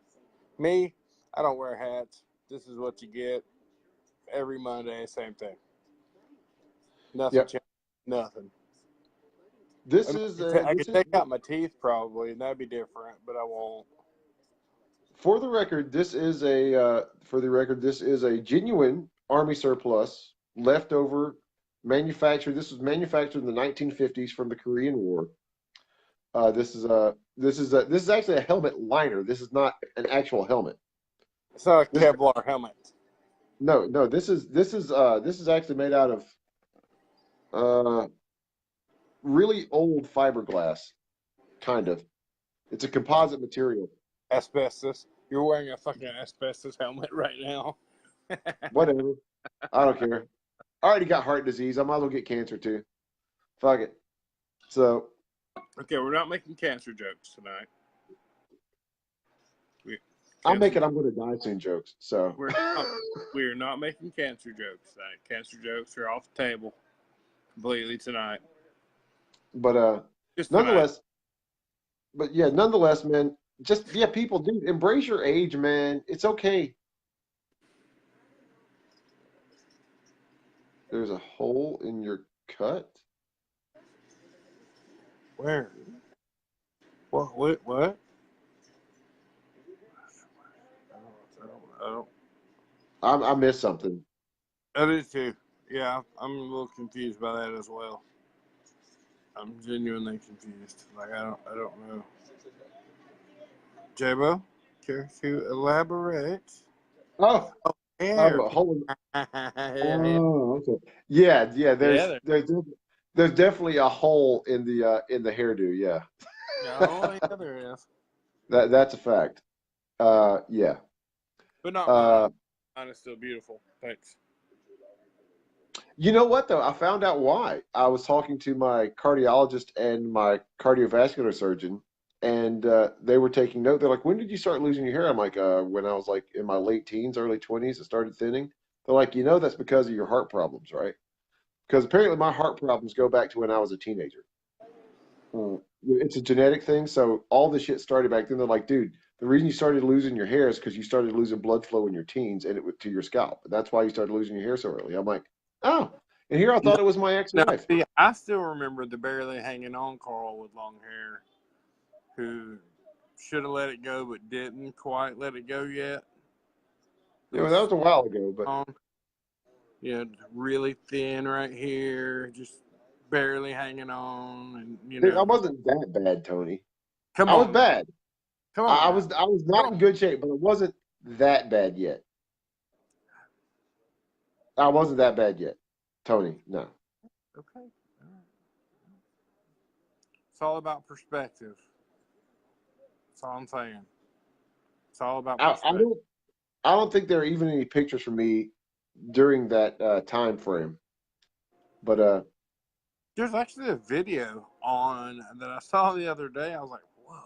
Me, I don't wear hats. This is what you get every Monday, same thing. Nothing Yep. changed. Nothing. This I, mean, is I this could is take out my teeth probably, and that'd be different, but I won't. for the record. For the record. This is a genuine Army surplus leftover manufactured. This was manufactured in the 1950s from the Korean War. This is actually a helmet liner. This is not an actual helmet. It's not a This Kevlar helmet. no, this is actually made out of uh really old fiberglass, kind of. It's a composite material. Asbestos. You're wearing a fucking asbestos helmet right now. Whatever. I don't care. I already got heart disease. I might as well get cancer too. Fuck it. So Okay, we're not making cancer jokes tonight. I'm Cancer. making I'm gonna die soon jokes. So We're not making cancer jokes tonight. Cancer jokes are off the table completely tonight. but Just tonight. nonetheless, but yeah, nonetheless, man, just yeah, people do embrace your age, man. It's okay. There's a hole in your cut. Where? What? What? I don't. I missed something. I do too. Yeah, I'm a little confused by that as well. I'm genuinely confused. Like I don't know. J-Bo, care to elaborate? Oh, Hair. a hole in. Yeah, Oh, okay. Yeah, yeah. yeah. There's definitely a hole in the hairdo. Yeah, No, yeah, there is. that's a fact. Yeah. But not mine. Uh, Mine is still beautiful. Thanks. you know what though? I found out why. I was talking to my cardiologist and my cardiovascular surgeon, and they were taking note. They're like, "When did you start losing your hair?" I'm like, "When I was like in my late teens, early 20s, it started thinning." They're like, "You know, that's because of your heart problems, right?" Because apparently my heart problems go back to when I was a teenager. It's a genetic thing. So all the shit started back then. They're like, dude, the reason you started losing your hair is because you started losing blood flow in your teens and it went to your scalp. And that's why you started losing your hair so early. I'm like, oh. And here I No, thought it was my no, ex-wife. see, I still remember the barely hanging on Carl with long hair who should have let it go but didn't quite let it go yet. It You know, that was was a while ago, but long, really thin right here, just barely hanging on, and dude, I wasn't that bad, Tony. come I was on now, bad. come on now, I was come not in on. good shape, but it wasn't that bad yet. I wasn't that bad yet, Tony. No. Okay, it's all about perspective. That's all I'm saying. It's all about I, I perspective. don't I don't think there are even any pictures from me during that time frame. But There's actually a video on that I saw the other day. I was like, whoa.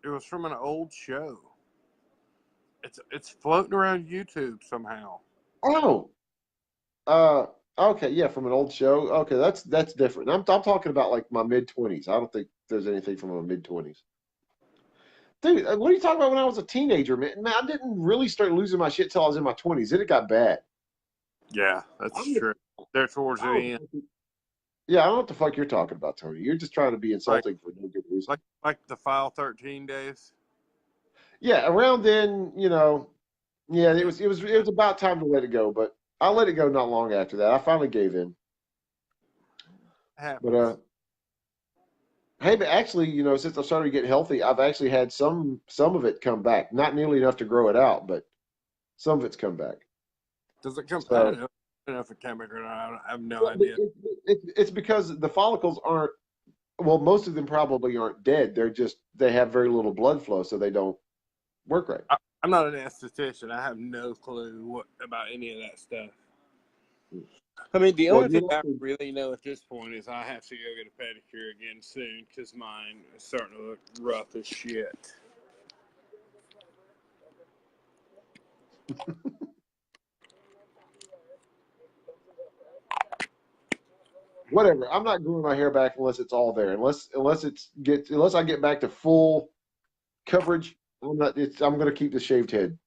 It was from an old show. It's floating around YouTube somehow. Oh, okay, yeah, from an old show. Okay, that's different. I'm talking about like my mid-20s. I don't think there's anything from my mid-20s. Dude, what are you talking about when I was a teenager, man? Man, I didn't really start losing my shit till I was in my 20s. Then it got bad. Yeah, I that's don't, true. There towards I the don't, end, yeah, I don't know what the fuck you're talking about, Tony. You're just trying to be like insulting for no good reason. like the File 13 days. Yeah, around then, yeah, it Yeah, was it was it was about time to let it go, but I let it go not long after that. I finally gave in. But happens. hey, but actually, since I started getting healthy, I've actually had some of it come back. Not nearly enough to grow it out, but some of it's come back. Does it come? I So don't know. I don't know if it came back or not. I have no well, idea. it's because the follicles aren't. Well, most of them probably aren't dead. They have very little blood flow, so they don't work right. I'm not an esthetician. I have no clue about any of that stuff. I mean, the Well, only you thing have I to. really know at this point is I have to go get a pedicure again soon because mine is starting to look rough as shit. Whatever. I'm not growing my hair back unless it's all there. Unless I get back to full coverage. I'm not. I'm going to keep the shaved head.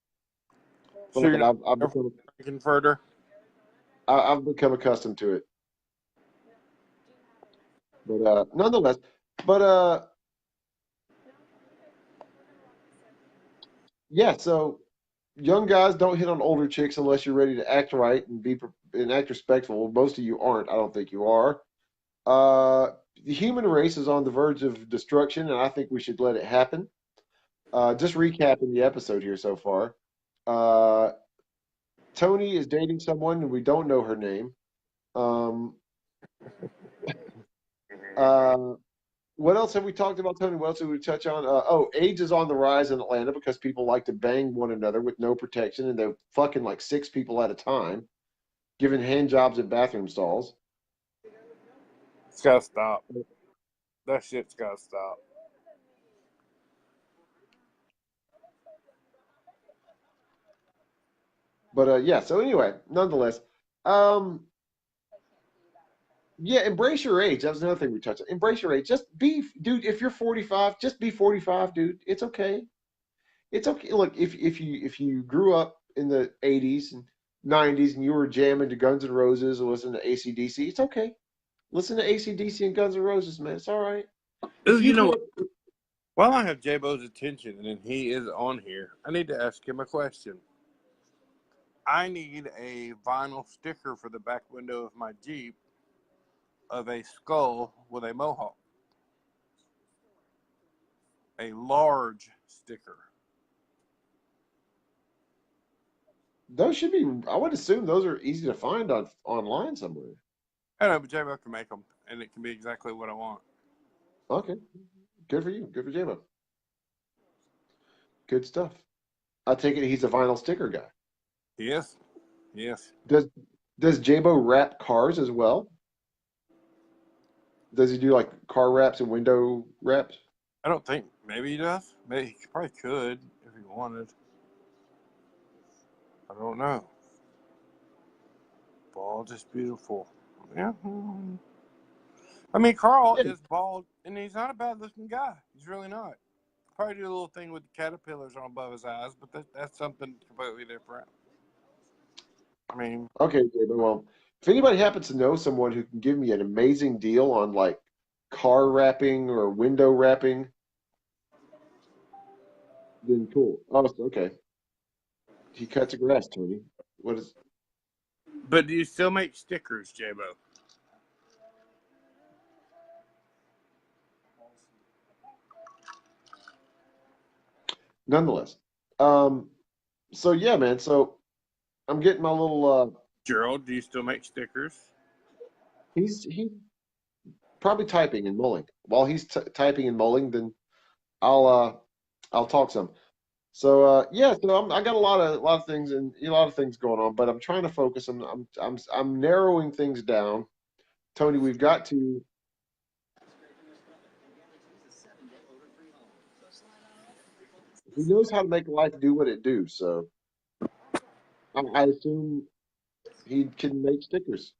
So you're Like not I've a become converter? I've become accustomed to it. But nonetheless, but yeah. So young guys don't hit on older chicks unless you're ready to act right and act respectful. Most of you aren't. I don't think you are. The human race is on the verge of destruction, and I think we should let it happen. Just recapping the episode here so far. Uh, Tony is dating someone, and we don't know her name. Um, uh, what else have we talked about, Tony? What else did we touch on? AIDS is on the rise in Atlanta because people like to bang one another with no protection, and they're fucking like six people at a time, giving hand jobs at bathroom stalls. It's gotta stop. That shit's gotta stop. But yeah. So anyway, nonetheless, um, yeah, embrace your age. That was another thing we touched on. Embrace your age. Just be, dude. If you're 45, just be 45, dude. It's okay. It's okay. Look, if you grew up in the 80s and 90s and you were jamming to Guns N' Roses or listening to AC/DC, it's okay. Listen to AC/DC and Guns N' Roses, man. It's all right. Ooh, If you you know grew what? up, While I have J-Bo's attention and he is on here, I need to ask him a question. I need a vinyl sticker for the back window of my Jeep of a skull with a mohawk. A large sticker. those should be. I would assume those are easy to find online somewhere. I know, but J-Bo can make them, and it can be exactly what I want. Okay, good for you. Good for J-Mo. Good stuff. I take it he's a vinyl sticker guy. Yes, yes. Does does J-Bo wrap cars as well? Does he do like car wraps and window wraps? I don't think, maybe he does. Maybe he probably could if he wanted. I don't know. Bald is beautiful. Yeah. I mean, Carl Yeah. is bald, and he's not a bad looking guy. He's really not. Probably do a little thing with the caterpillars on above his eyes, but that's something completely different. I mean, Okay, David. Well, if anybody happens to know someone who can give me an amazing deal on like car wrapping or window wrapping, then cool. Oh, okay. He cuts grass, Tony. What is? but do you still make stickers, J-Bo? Nonetheless. Um. So yeah, man. So I'm getting my little. Gerald, do you still make stickers? He's probably typing and mulling. While he's typing and mulling, then I'll talk some. So yeah, so I got a lot of things and a lot of things going on, but I'm trying to focus. I'm narrowing things down. Tony, we've got to. He knows how to make life do what it do. So I assume he can make stickers.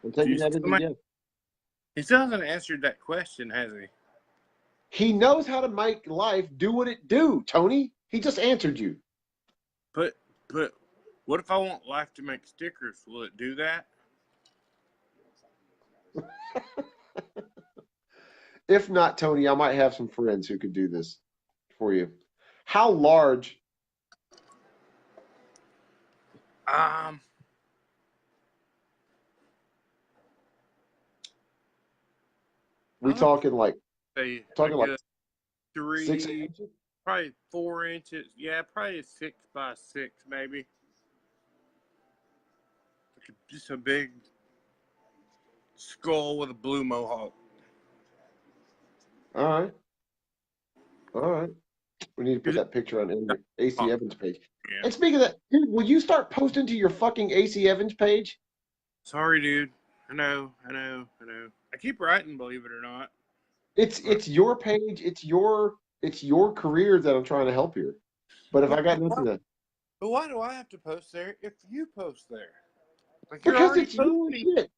I'm Do you taking that as still a make, yes. he still hasn't answered that question, has he? He knows how to make life do what it do, Tony. He just answered you. But what if I want life to make stickers? Will it do that? If not, Tony, I might have some friends who could do this for you. How large? Um, We I'd talking like say a talking like good 6 3, inches? probably 4 inches. Yeah, probably 6 by 6, maybe. Just a big skull with a blue mohawk. All right, all right. We need to put He's that picture on the AC Evans page. yeah. And speaking of that, dude, will you start posting to your fucking AC Evans page? Sorry, dude. I know. I keep writing, believe it or not. But, It's your page. It's your career that I'm trying to help here. But if I got nothing to, but why do I have to post there if you post there? Like you're because already it's your posting. shit.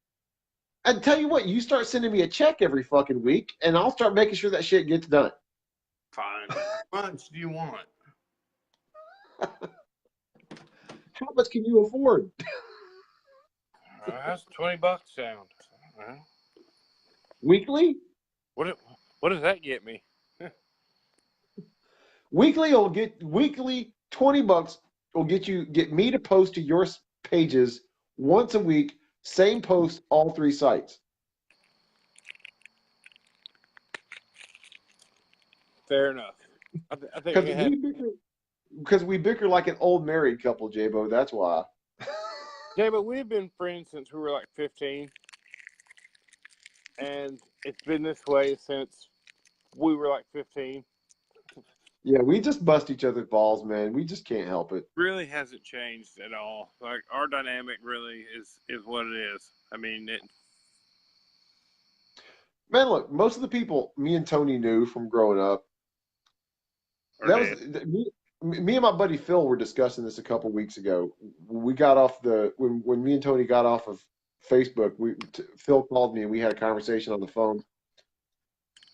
And tell you what, you start sending me a check every fucking week, and I'll start making sure that shit gets done. Fine. How much do you want? How much can you afford? How's $20 sound? Weekly? What what does that get me? Weekly $20 will get me to post to your pages once a week, same post, all 3 sites. Fair enough. I think we Because can have. we bicker like an old married couple, J-Bo. That's why. Yeah, but we've been friends since we were like 15, and it's been this way since we were like 15. Yeah, we just bust each other's balls, man. We just can't help it. Really hasn't changed at all. Like our dynamic really is what it is. I mean, Man, look, most of the people me and Tony knew from growing up, or that was did. me and my buddy Phil were discussing this a couple weeks ago. We got off when me and Tony got off of Facebook. Phil called me and we had a conversation on the phone.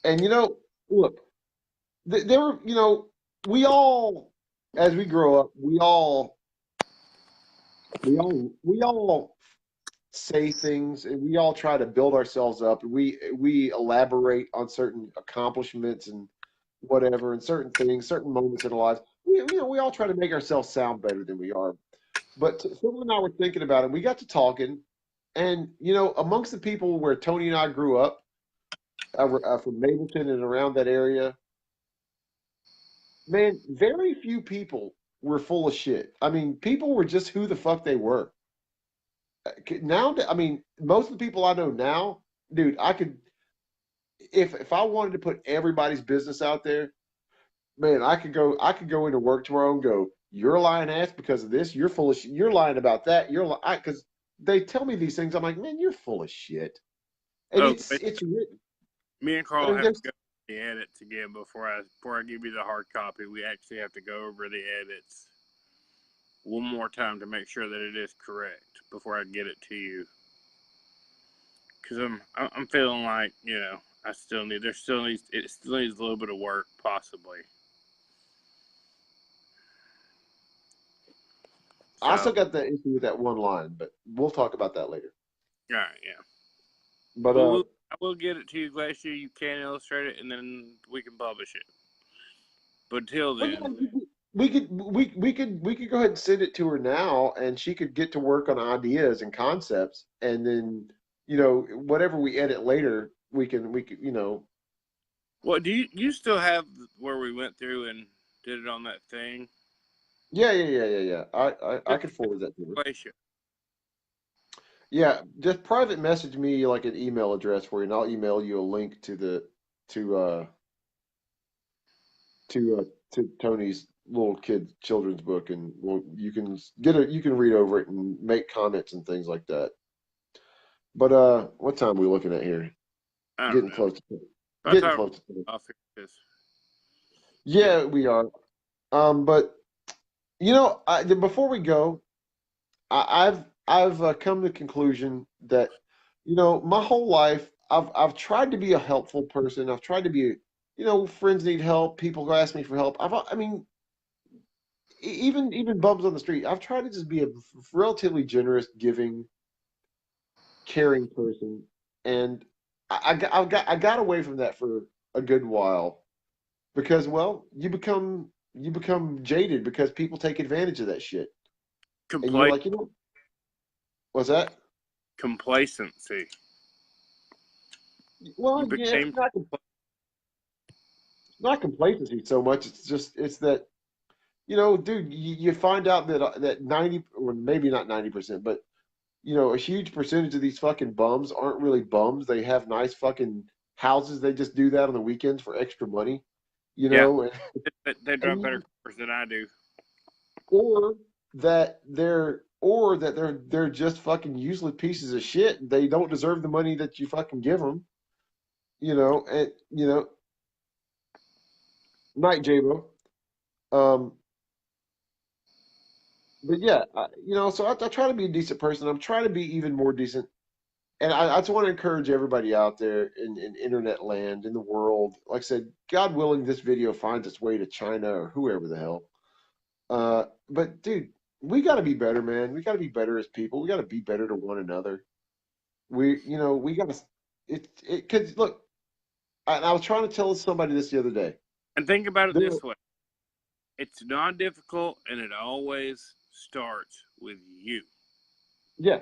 And look, there were we all, as we grow up, we all say things and we all try to build ourselves up, and we elaborate on certain accomplishments and whatever, and certain things, certain moments in our lives. We all try to make ourselves sound better than we are. But Phil and I were thinking about it. We got to talking, and amongst the people where Tony and I grew up, from Mableton and around that area, man, very few people were full of shit. I mean, people were just who the fuck they were. Now, I mean, most of the people I know now, dude, I could, if I wanted to put everybody's business out there, man, I could go into work tomorrow and go, you're a lying ass because of this. You're full of shit. You're lying about that. Because they tell me these things. I'm like, man, you're full of shit. And Oh, it's written. me and I Carl mean, have to there's go over the edits again before I give you the hard copy. We actually have to go over the edits one more time to make sure that it is correct before I get it to you. Because I'm feeling like it still needs a little bit of work possibly. I So still got that issue with that one line, but we'll talk about that later. all right, yeah. But But I will get it to you, Glacier. You can illustrate it, and then we can publish it. But until Well, yeah, then, we could go ahead and send it to her now, and she could get to work on ideas and concepts, and then whatever we edit later, we can. what do you still have where we went through and did it on that thing? Yeah. I could forward that to her. Glacier. Yeah, just private message me like an email address for you, and I'll email you a link to the to uh to Tony's little kid children's book, and you can read over it and make comments and things like that. But what time are we looking at here? I don't Getting know. close to By the getting time close to. I'll fix this. Yeah, we are. But before we go, I've come to the conclusion that my whole life I've tried to be a helpful person. I've tried to be, friends need help. People ask me for help. I mean, even bums on the street. I've tried to just be a relatively generous, giving, caring person, and I got away from that for a good while because, well, you become jaded because people take advantage of that shit, and you're Compla- like, what's that? Complacency. You Well, yeah, became it's not complacency so much. It's that dude, you find out that 90, or maybe not 90%, but a huge percentage of these fucking bums aren't really bums. They have nice fucking houses. They just do that on the weekends for extra money, yeah. and, They drive better and cars than I do. or or that they're just fucking useless pieces of shit. They don't deserve the money that you fucking give them. And night, J-Bo. Um, but yeah, so I try to be a decent person. I'm trying to be even more decent. And I just want to encourage everybody out there in internet land, in the world. Like I said, God willing, this video finds its way to China or whoever the hell. But dude, we got to be better, man. We got to be better as people. We got to be better to one another. We got to. Cause look, I was trying to tell somebody this the other day. And think about it There, this way: it's not difficult, and it always starts with you. yeah,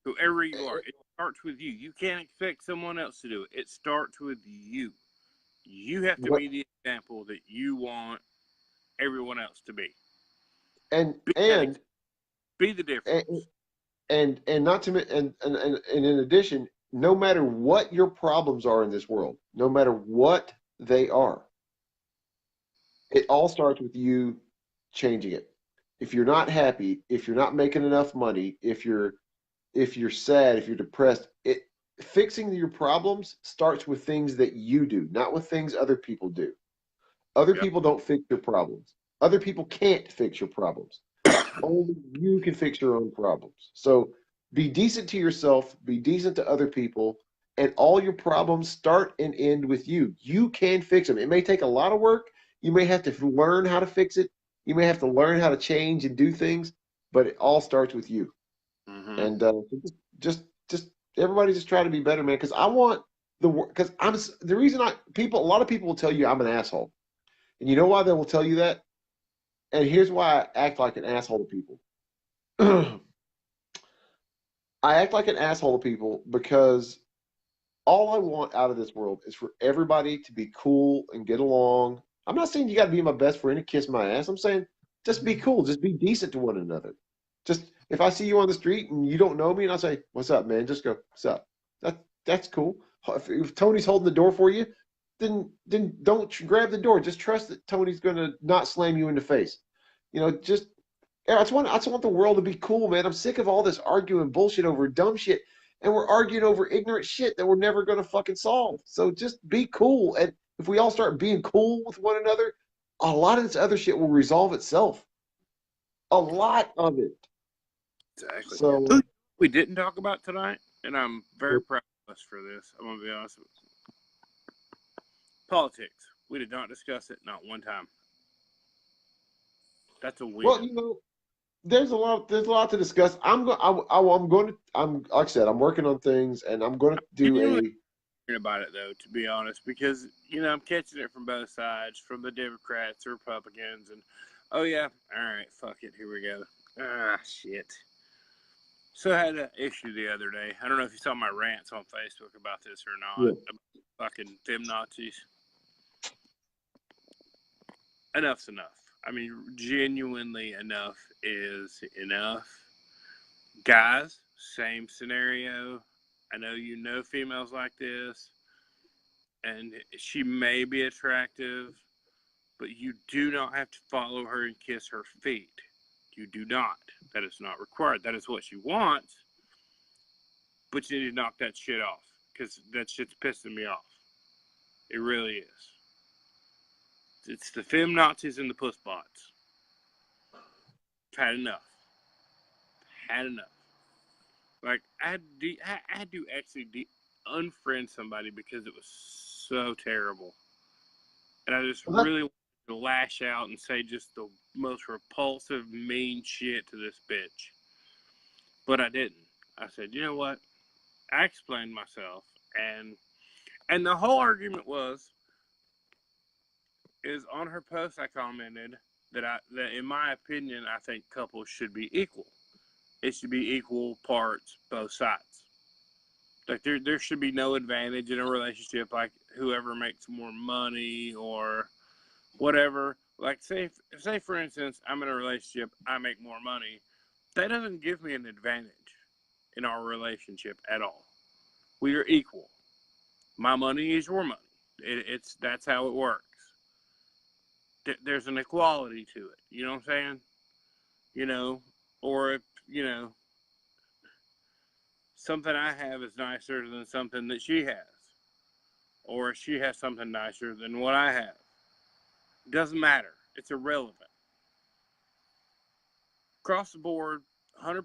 Whoever you are, it starts with you. You can't expect someone else to do it. It starts with you. You have to but be the example that you want everyone else to be. and Be that. and Be the and difference. and not to and in addition, no matter what your problems are in this world, no matter what they are, it all starts with you changing it. If you're not happy, if you're not making enough money, if you're sad, if you're depressed, fixing your problems starts with things that you do, not with things other people do. Other Yep. people don't fix your problems. Other people can't fix your problems. Only you can fix your own problems. So be decent to yourself, be decent to other people, and all your problems start and end with you. You can fix them. It may take a lot of work. You may have to learn how to fix it. You may have to learn how to change and do things, but it all starts with you. Mm-hmm. And so just everybody just try to be better, man. Because I want because the reason a lot of people will tell you I'm an asshole, and you know why they will tell you that? And here's why I act like an asshole to people. I act like an asshole to people because all I want out of this world is for everybody to be cool and get along. I'm not saying you got to be my best friend and kiss my ass. I'm saying just be cool, just be decent to one another. Just if I see you on the street and you don't know me and I say, "What's up, man?" Just go, "What's up?" That's cool. If Tony's holding the door for you, then don't grab the door. Just trust that Tony's gonna not slam you in the face. Just yeah, I just want the world to be cool, man. I'm sick of all this arguing bullshit over dumb shit, and we're arguing over ignorant shit that we're never gonna fucking solve. So just be cool, and if we all start being cool with one another, a lot of this other shit will resolve itself. A lot of it. Exactly. So, Who we didn't talk about tonight, and I'm very proud of us for this. I'm gonna be honest with you. Politics. We did not discuss it, not one time. That's a well, win. there's a lot to discuss. I'm going to, like I said, I'm working on things, and I'm going to do Genuinely a. about it though, to be honest, because I'm catching it from both sides, from the Democrats, the Republicans, and oh yeah, all right, fuck it, here we go. Ah, shit. So I had an issue the other day. I don't know if you saw my rants on Facebook about this or not. Yeah. About fucking fem Nazis. Enough's enough. I mean, genuinely enough is enough. Guys, same scenario. I know you know females like this, and she may be attractive, but you do not have to follow her and kiss her feet. You do not. That is not required. That is what she wants, but you need to knock that shit off because that shit's pissing me off. It really is. It's the fem Nazis and the puss bots. I've had enough. Had enough. Like, I had to actually unfriend somebody because it was so terrible. And I just Well, really wanted to lash out and say just the most repulsive, mean shit to this bitch. But I didn't. I said, you know what? I explained myself, and the whole argument is on her post I commented that in my opinion I think couples should be equal. It should be equal parts both sides. Like there should be no advantage in a relationship, like whoever makes more money or whatever. Like say for instance, I'm in a relationship, I make more money. That doesn't give me an advantage in our relationship at all. We are equal. My money is your money. That's how it works. There's an equality to it. You know what I'm saying? You know, or if something I have is nicer than something that she has, or she has something nicer than what I have. Doesn't matter. It's irrelevant. Across the board, 100%,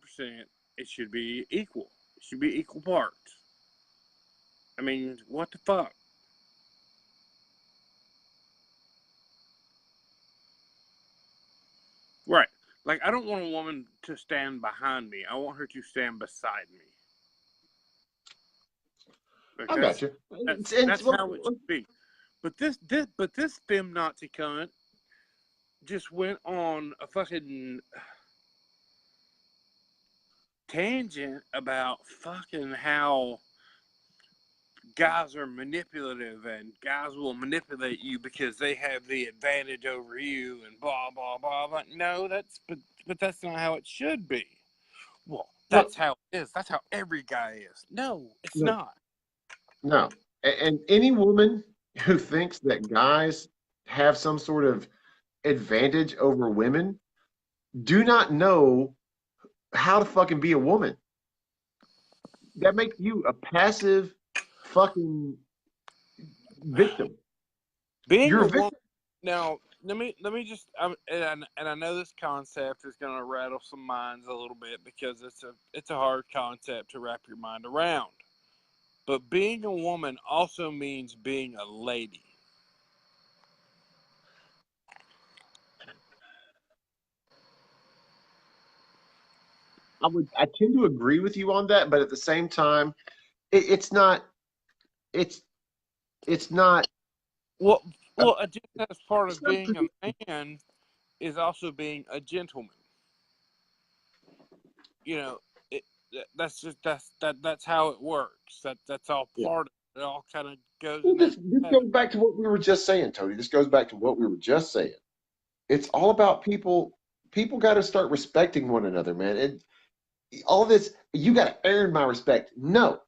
it should be equal. It should be equal parts. I mean, what the fuck? Right. Like, I don't want a woman to stand behind me. I want her to stand beside me. Like I got you. that's how it should be. But this fem Nazi cunt just went on a fucking tangent about fucking how guys are manipulative and guys will manipulate you because they have the advantage over you and blah blah blah blah. No, but that's not how it should be. Well, that's how it is. That's how every guy is. No, it's not. No. And any woman who thinks that guys have some sort of advantage over women do not know how to fucking be a woman. That makes you a passive fucking victim. Being You're a a victim. woman. Now, let me just and I know this concept is going to rattle some minds a little bit because it's a hard concept to wrap your mind around. But being a woman also means being a lady. I tend to agree with you on that, but at the same time, it's not it's not Well, just as part of being a man is also being a gentleman. You know, that's how it works. That's all part of it. It all kind of goes. Well, this goes back to what we were just saying, Tony. This goes back to what we were just saying. It's all about people. People got to start respecting one another, man. And all this, you got to earn my respect. No,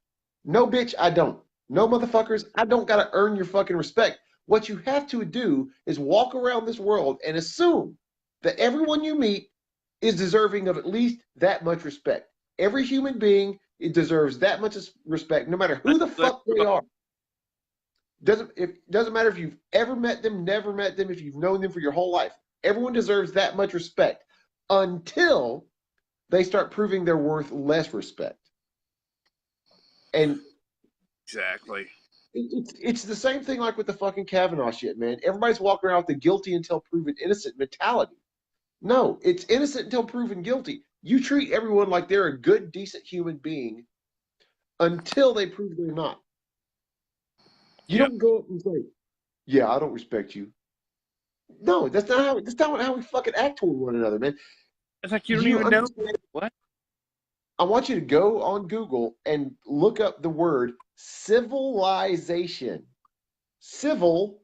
bitch, I don't. No, motherfuckers, I don't got to earn your fucking respect. What you have to do is walk around this world and assume that everyone you meet is deserving of at least that much respect. Every human being, it deserves that much respect, no matter who the fuck they are. Doesn't matter if you've ever met them, never met them, if you've known them for your whole life. Everyone deserves that much respect until they start proving they're worth less respect. And exactly, it's the same thing like with the fucking Kavanaugh shit, man. Everybody's walking around with the guilty until proven innocent mentality. No, it's innocent until proven guilty. You treat everyone like they're a good, decent human being until they prove they're not. You don't go up and say, "Yeah, I don't respect you." No, that's not how we fucking act toward one another, man. It's like you don't even know what. I want you to go on Google and look up the word civilization. Civilization.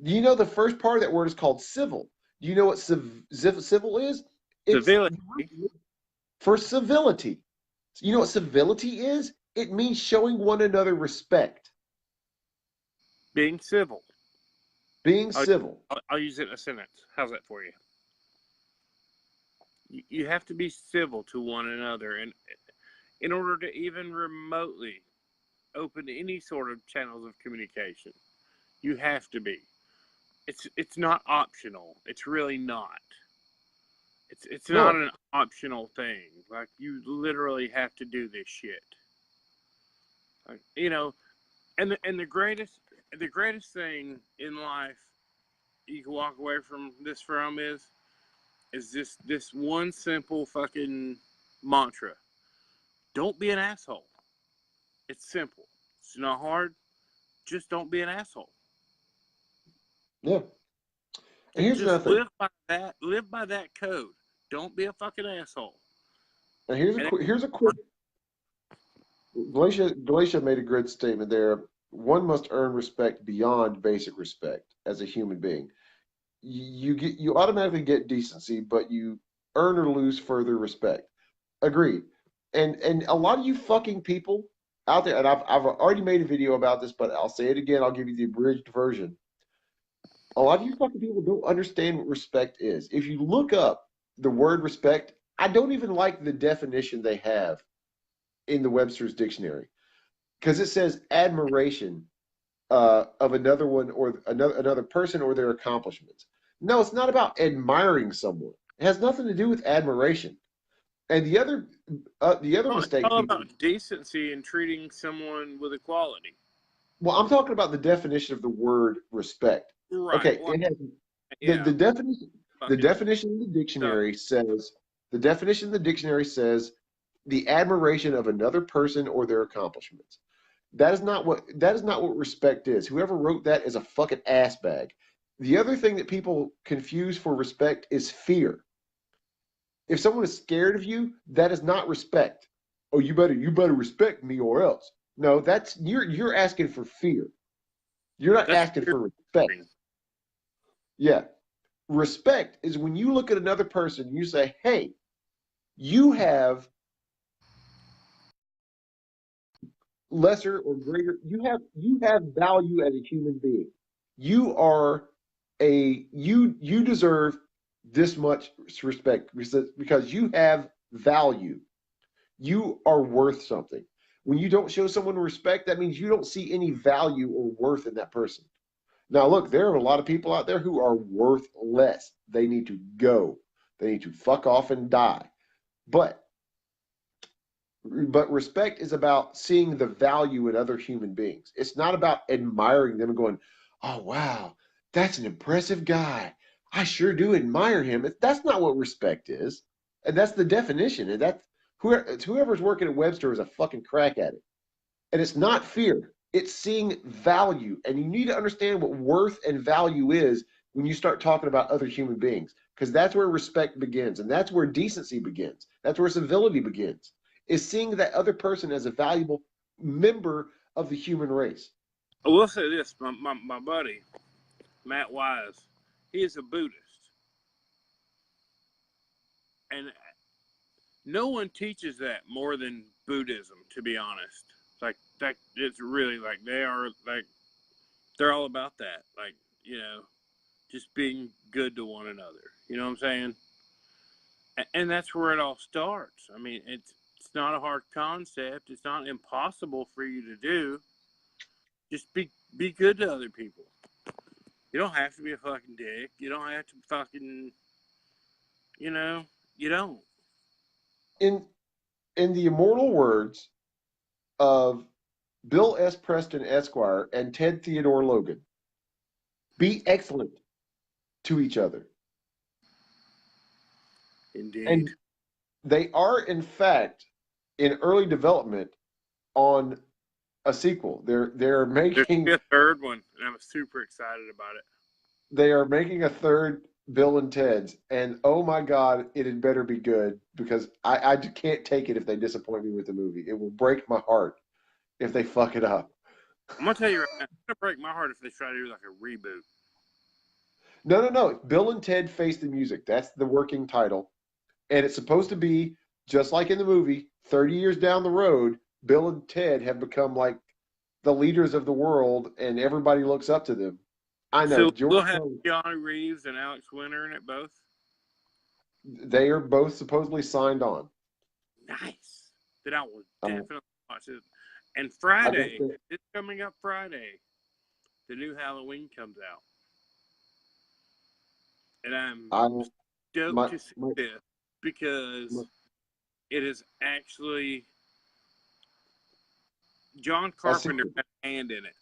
Do you know the first part of that word is called civil? Do you know what civil is? It's civility. For civility. So you know what civility is? It means showing one another respect. Being civil. Being civil. I'll use it in a sentence. How's that for you? You have to be civil to one another, and in order to even remotely open any sort of channels of communication, You have to be. It's not optional. It's really not. It's not No. an optional thing. Like, you literally have to do this shit. Like, and the greatest thing in life you can walk away from this from is this one simple fucking mantra. Don't be an asshole. It's simple. It's not hard. Just don't be an asshole. Yeah. And here's Just another thing. live by that. Live by that code. Don't be a fucking asshole. And And here's a quick. Glacia made a good statement there. One must earn respect beyond basic respect as a human being. You automatically get decency, but you earn or lose further respect. Agreed. And a lot of you fucking people out there, and I've already made a video about this, but I'll say it again. I'll give you the abridged version. A lot of you fucking people don't understand what respect is. If you look up the word respect, I don't even like the definition they have in the Webster's dictionary because it says admiration of another one or another person or their accomplishments. No, it's not about admiring someone. It has nothing to do with admiration. And the other well, it's mistake all people. about decency and treating someone with equality. Well, I'm talking about the definition of the word respect. Right. Okay, Well, it has yeah. the definition. The Fucking definition in the stuff. dictionary says the definition in the dictionary says the admiration of another person or their accomplishments. That is not what respect is. Whoever wrote that is a fucking ass bag. The other thing that people confuse for respect is fear. If someone is scared of you, that is not respect. Oh, you better respect me or else. No, that's you're asking for fear. You're not That's asking fear for respect. mongering. Yeah. Respect is when you look at another person and you say, "Hey, you have lesser or greater you have value as a human being. You are you deserve this much respect because you have value. You are worth something. When you don't show someone respect, that means you don't see any value or worth in that person. Now, look, there are a lot of people out there who are worth less. They need to go. They need to fuck off and die. But respect is about seeing the value in other human beings. It's not about admiring them and going, "Oh wow, that's an impressive guy. I sure do admire him." That's not what respect is, and that's the definition. And that's whoever's working at Webster is a fucking crack at it. And it's not fear; it's seeing value. And you need to understand what worth and value is when you start talking about other human beings, because that's where respect begins, and that's where decency begins. That's where civility begins is seeing that other person as a valuable member of the human race. I will say this: my buddy Matt Wise, he is a Buddhist, and no one teaches that more than Buddhism. To be honest, like that, it's really like they're all about that. Like, just being good to one another. You know what I'm saying? And that's where it all starts. I mean, it's not a hard concept. It's not impossible for you to do. Just be good to other people. You don't have to be a fucking dick. You don't have to fucking, you don't. In the immortal words of Bill S. Preston Esquire and Ted Theodore Logan, be excellent to each other. Indeed. And they are, in fact, in early development on a sequel. They're making There's a third one, and I'm super excited about it. They are making a third Bill and Ted's, and oh my God, it had better be good because I can't take it if they disappoint me with the movie. It will break my heart if they fuck it up. I'm gonna tell you right now, it's gonna break my heart if they try to do like a reboot. No. Bill and Ted Face the Music. That's the working title. And it's supposed to be just like in the movie, 30 years down the road, Bill and Ted have become like the leaders of the world and everybody looks up to them. I know. So George we'll have Clooney, Keanu Reeves and Alex Winter in it both. they are both supposedly signed on. Nice. Then I will Um, definitely watch it. And I guess Friday, it's coming up Friday. the new Halloween comes out, and I'm I stoked my, to see my, this my because it is actually John a Carpenter sequel. had a hand in it,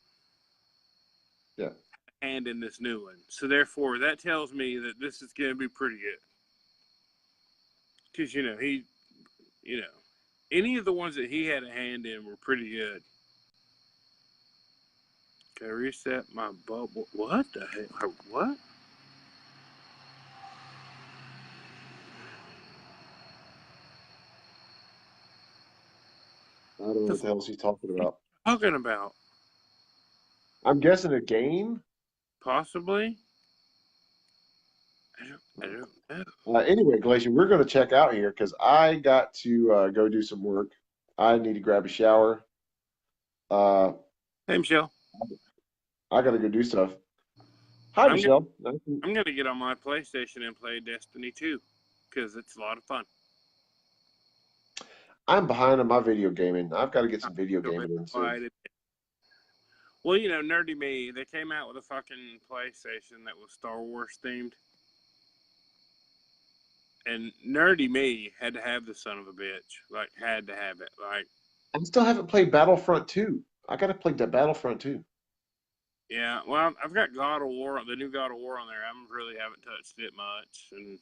Yeah. hand in this new one. So therefore, that tells me that this is going to be pretty good. Because you know, any of the ones that he had a hand in were pretty good. Can I reset my bubble? What the heck? What? I don't know The what the hell she's talking about. talking about? I'm guessing a game. Possibly. I don't know. Anyway, Glacier, we're going to check out here because I got to go do some work. I need to grab a shower. Uh, Hey Michelle, I got to go do stuff. Hi, I'm gonna Michelle. I'm gonna get on my PlayStation and play Destiny 2 because it's a lot of fun. I'm behind on my video gaming. I've got to get I some video enjoy gaming in soon. quite a bit. Well, nerdy me. They came out with a fucking PlayStation that was Star Wars themed, and nerdy me had to have the son of a bitch. Like, had to have it. Like, I still haven't played Battlefront 2. I got to play that Battlefront 2. yeah. Well, I've got God of War, the new God of War on there. I really haven't touched it much, and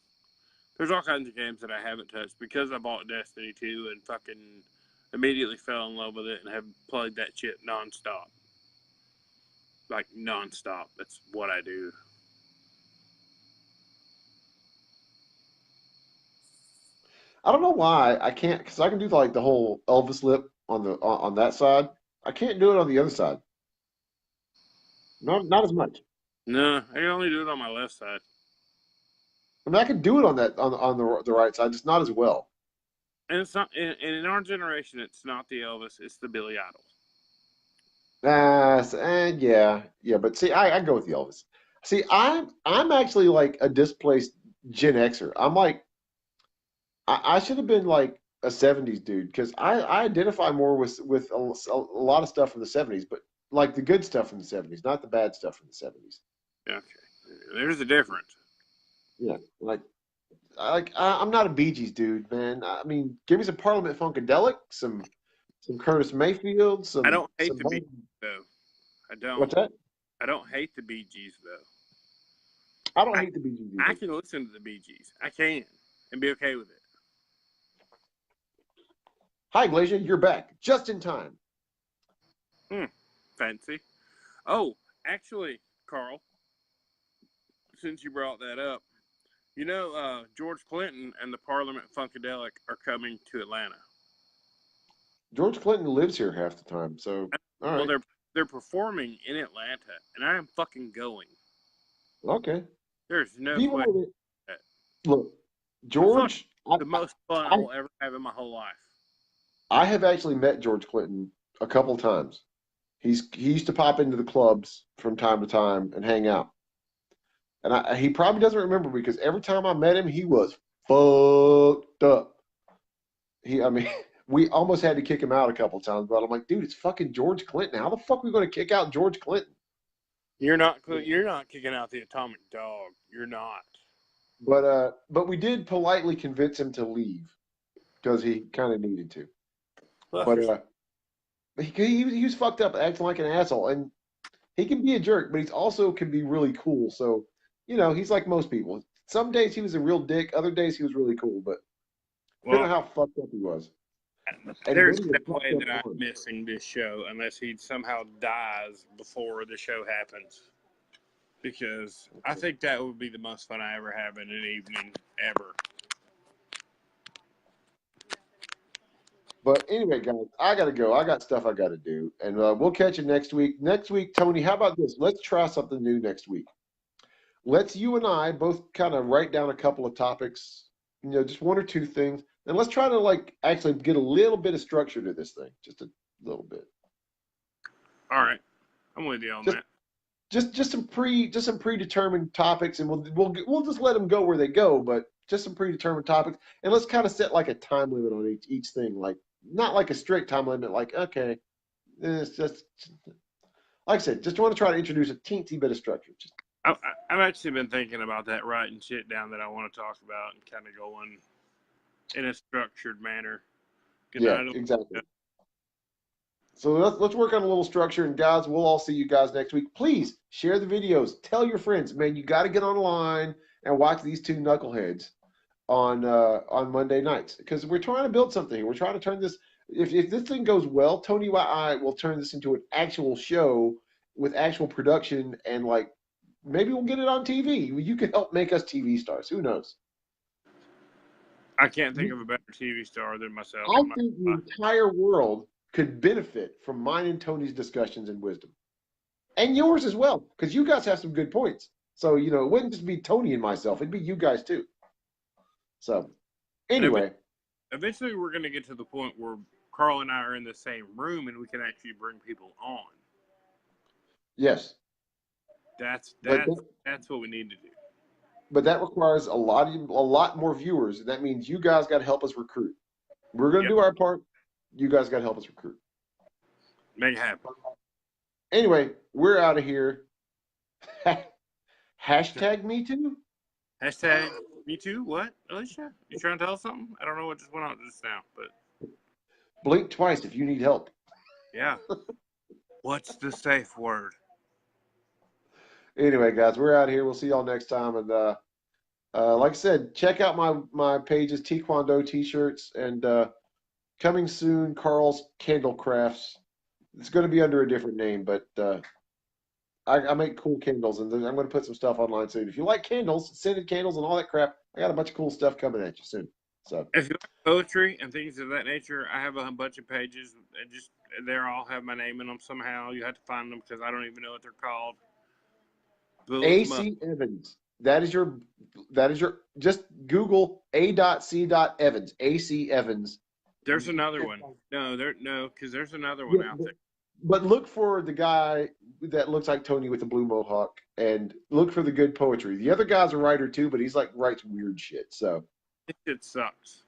there's all kinds of games that I haven't touched because I bought Destiny 2 and fucking immediately fell in love with it and have played that shit nonstop. Like nonstop. That's what I do. I don't know why I can't, because I can do like the whole Elvis lip on the on that side. I can't do it on the other side. Not as much. No, I can only do it on my left side. I mean, I can do it on that on the right side, just not as well. And it's not. And in our generation, it's not the Elvis; it's the Billy Idol. Yeah. But see, I go with the Elvis. See, I'm actually like a displaced Gen Xer. I'm like I should have been like a '70s dude because I identify more with a lot of stuff from the '70s, but like the good stuff from the '70s, not the bad stuff from the '70s. Okay, there's a difference. Yeah, I'm not a Bee Gees dude, man. I mean, give me some Parliament Funkadelic, some Curtis Mayfield, I some don't hate the Bee Gees though. I don't. what's that? I don't hate the Bee Gees though. I don't I hate the Bee Gees I either. can listen to the Bee Gees. I can and be okay with it. Hi, Glacier, you're back just in time. Fancy. Oh, actually, Carl, since you brought that up, George Clinton and the Parliament Funkadelic are coming to Atlanta. George Clinton lives here half the time, so all Well, right, they're performing in Atlanta, and I am fucking going. okay. There's no Be question. with it. Look, It's like George, the most fun I I, will ever have in my whole life. I have actually met George Clinton a couple times. He used to pop into the clubs from time to time and hang out. And he probably doesn't remember because every time I met him, he was fucked up. I mean, we almost had to kick him out a couple times, but I'm like, dude, it's fucking George Clinton. How the fuck are we going to kick out George Clinton? You're not kicking out the atomic dog. You're not. But we did politely convince him to leave because he kind of needed to. Well, But he was fucked up, acting like an asshole, and he can be a jerk, but he's also can be really cool. So, he's like most people. Some days he was a real dick, other days he was really cool, but depending well, on how fucked up he was. And there's maybe no a fucked way up that I'm one. missing this show unless he somehow dies before the show happens. Because I think that would be the most fun I ever have in an evening ever. But anyway, guys, I gotta go. I got stuff I gotta do, and we'll catch you next week. Next week, Tony, how about this? Let's try something new next week. Let's you and I both kind of write down a couple of topics, just one or two things, and let's try to like actually get a little bit of structure to this thing, just a little bit. All right, I'm with you on Just that. just some predetermined topics, and we'll just let them go where they go, but just some predetermined topics, and let's kind of set like a time limit on each thing, like not like a strict time limit, like okay, it's just like I said, just want to try to introduce a teensy bit of structure. Just, I've actually been thinking about that, writing shit down that I want to talk about and kind of going in a structured manner. yeah, exactly. So let's work on a little structure, and guys, we'll all see you guys next week. Please share the videos. Tell your friends, man. You got to get online and watch these two knuckleheads on Monday nights because we're trying to build something here. We're trying to turn this. If this thing goes well, Tony and I will turn this into an actual show with actual production and like maybe we'll get it on TV. You can help make us TV stars. Who knows? I can't think of a better TV star than myself. I think the entire world could benefit from mine and Tony's discussions and wisdom, and yours as well, because you guys have some good points. So it wouldn't just be Tony and myself; it'd be you guys too. So, anyway, eventually we're going to get to the point where Carl and I are in the same room and we can actually bring people on. Yes, that's what we need to do. But that requires a lot more viewers, and that means you guys got to help us recruit. We're going to do our part. You guys got to help us recruit. Make it happen. Anyway, we're out of here. Hashtag me too. Hashtag me too. What, Alicia? You trying to tell us something? I don't know what just went on just now, but blink twice if you need help. Yeah. What's the safe word? Anyway, guys, we're out of here. We'll see y'all next time. And like I said, check out my pages, Taekwondo T-shirts, and coming soon, Carl's Candle Crafts. It's going to be under a different name, but I make cool candles, and I'm going to put some stuff online soon. If you like candles, scented candles, and all that crap, I got a bunch of cool stuff coming at you soon. So if you like poetry and things of that nature, I have a bunch of pages, and just they all have my name in them somehow. You have to find them because I don't even know what they're called. AC Evans. That is your. Just Google A.C.Evans. AC Evans. There's another one. Because there's another one out there. But look for the guy that looks like Tony with the blue mohawk, and look for the good poetry. The other guy's a writer too, but he's writes weird shit. So it sucks.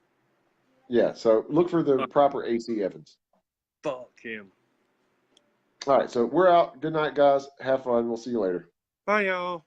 Yeah. So look for the proper AC Evans. Fuck him. All right. So we're out. Good night, guys. Have fun. We'll see you later. Bye, y'all.